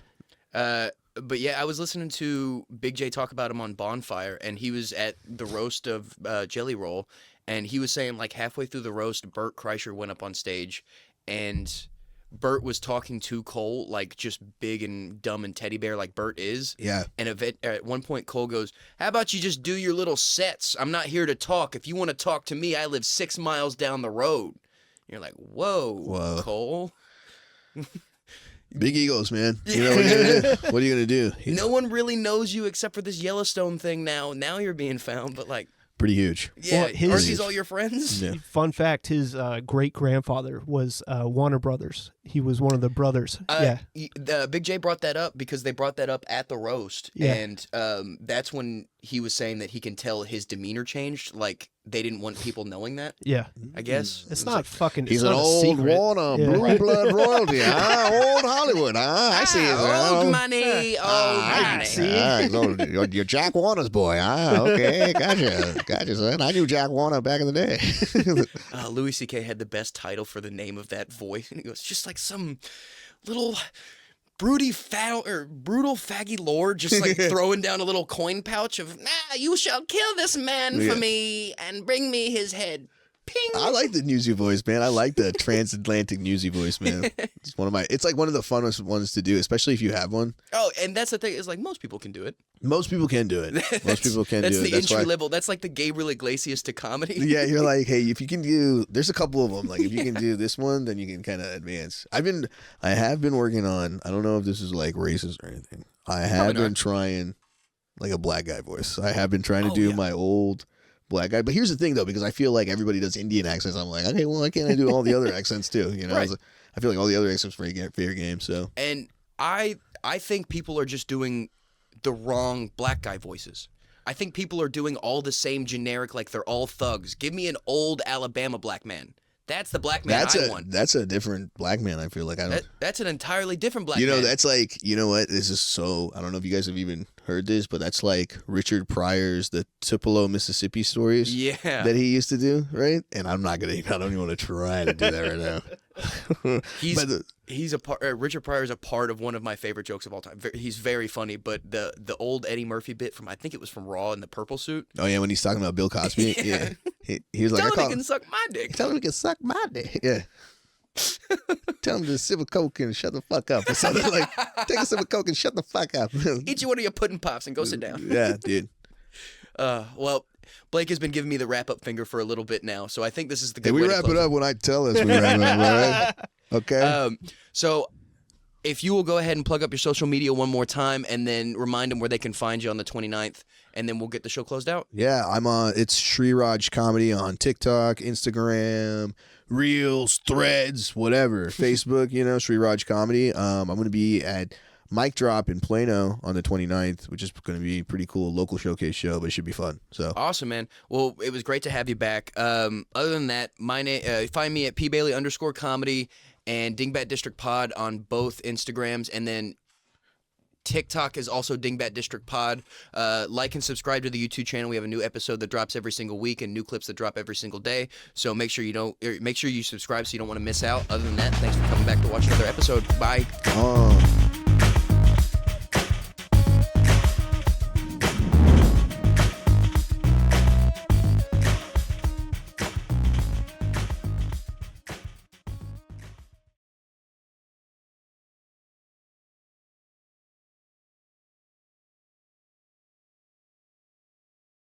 But yeah, I was listening to Big J talk about him on Bonfire, and he was at the roast of Jelly Roll, and he was saying like halfway through the roast, Bert Kreischer went up on stage, and Bert was talking to Cole like just big and dumb and teddy bear like Bert is. Yeah. And at one point Cole goes, "How about you just do your little sets? I'm not here to talk. If you want to talk to me, I live 6 miles down the road." You're like, whoa. Cole. Big egos, man. You know what you're gonna do? What are you gonna do? No one really knows you except for this Yellowstone thing now. Now you're being found, but like, pretty huge. yeah, Well, aren't these all your friends? Yeah. Fun fact: his great grandfather was Warner Brothers. He was one of the brothers. The Big J brought that up because they brought that up at the roast, and that's when he was saying that he can tell his demeanor changed. Like they didn't want people knowing that. Yeah, I guess it's not fucking. He's it's an not a old secret. Warner, blue blood royalty, old Hollywood. I see it. Old money, old money. So you're Jack Warner's boy. Okay, gotcha, son. I knew Jack Warner back in the day. Louis C.K. had the best title for the name of that voice, and he goes, just like some little brutal faggy lord, just like throwing down a little coin pouch of, you shall kill this man for me and bring me his head. Ping. I like the newsy voice, man. I like the transatlantic newsy voice, man. It's like one of the funnest ones to do, especially if you have one. Oh, and that's the thing, is like most people can do it. Most people can do it. Most people can do it. That's the entry level. That's like the Gabriel Iglesias to comedy. Yeah, you're like, hey, if you can do, there's a couple of them. Like, if you can do this one, then you can kind of advance. I have been working on, I don't know if this is like racist or anything. I have been trying like a black guy voice. I have been trying to do my old black guy. But here's the thing, though, because I feel like everybody does Indian accents. I'm like, okay, well, why can't I do all the other accents too? You know, Right. I feel like all the other accents are fair game. So, And I think people are just doing the wrong black guy voices. I think people are doing all the same generic, like they're all thugs. Give me an old Alabama black man. That's the black man I want. That's a different black man. I feel like That's an entirely different black you know, man. that's like, you know what? This is so, I don't know if you guys have even heard this, but that's like Richard Pryor's the Tupelo, Mississippi stories that he used to do, right? And I don't even want to try to do that right now. He's a part. Richard Pryor is a part of one of my favorite jokes of all time. He's very funny, but the old Eddie Murphy bit from, I think it was from Raw in the purple suit. Oh yeah, when he's talking about Bill Cosby, he was like, Tell him he can suck my dick. Tell him he can suck my dick. Yeah. Tell him to sip a Coke and shut the fuck up. Or something like, take a sip of Coke and shut the fuck up. Eat you one of your pudding pops and go sit down. Yeah, dude. Well, Blake has been giving me the wrap-up finger for a little bit now, so I think this is the good Hey, we way to wrap close it up when I tell us we wrap it up, all right? Okay. So if you will go ahead and plug up your social media one more time and then remind them where they can find you on the 29th, and then we'll get the show closed out. Yeah, I'm on, it's Sri Raj Comedy on TikTok, Instagram, Reels, Threads, whatever. Facebook, you know, Sri Raj Comedy. I'm going to be at Mic Drop in Plano on the 29th, which is going to be a pretty cool local showcase show, but it should be fun. So Awesome, man. Well, it was great to have you back. Other than that, find me at pbailey_comedy and Dingbat District Pod on both Instagrams, and then TikTok is also Dingbat District Pod. Like and subscribe to the YouTube channel. We have a new episode that drops every single week and new clips that drop every single day. So make sure you subscribe so you don't want to miss out. Other than that, thanks for coming back to watch another episode. Bye.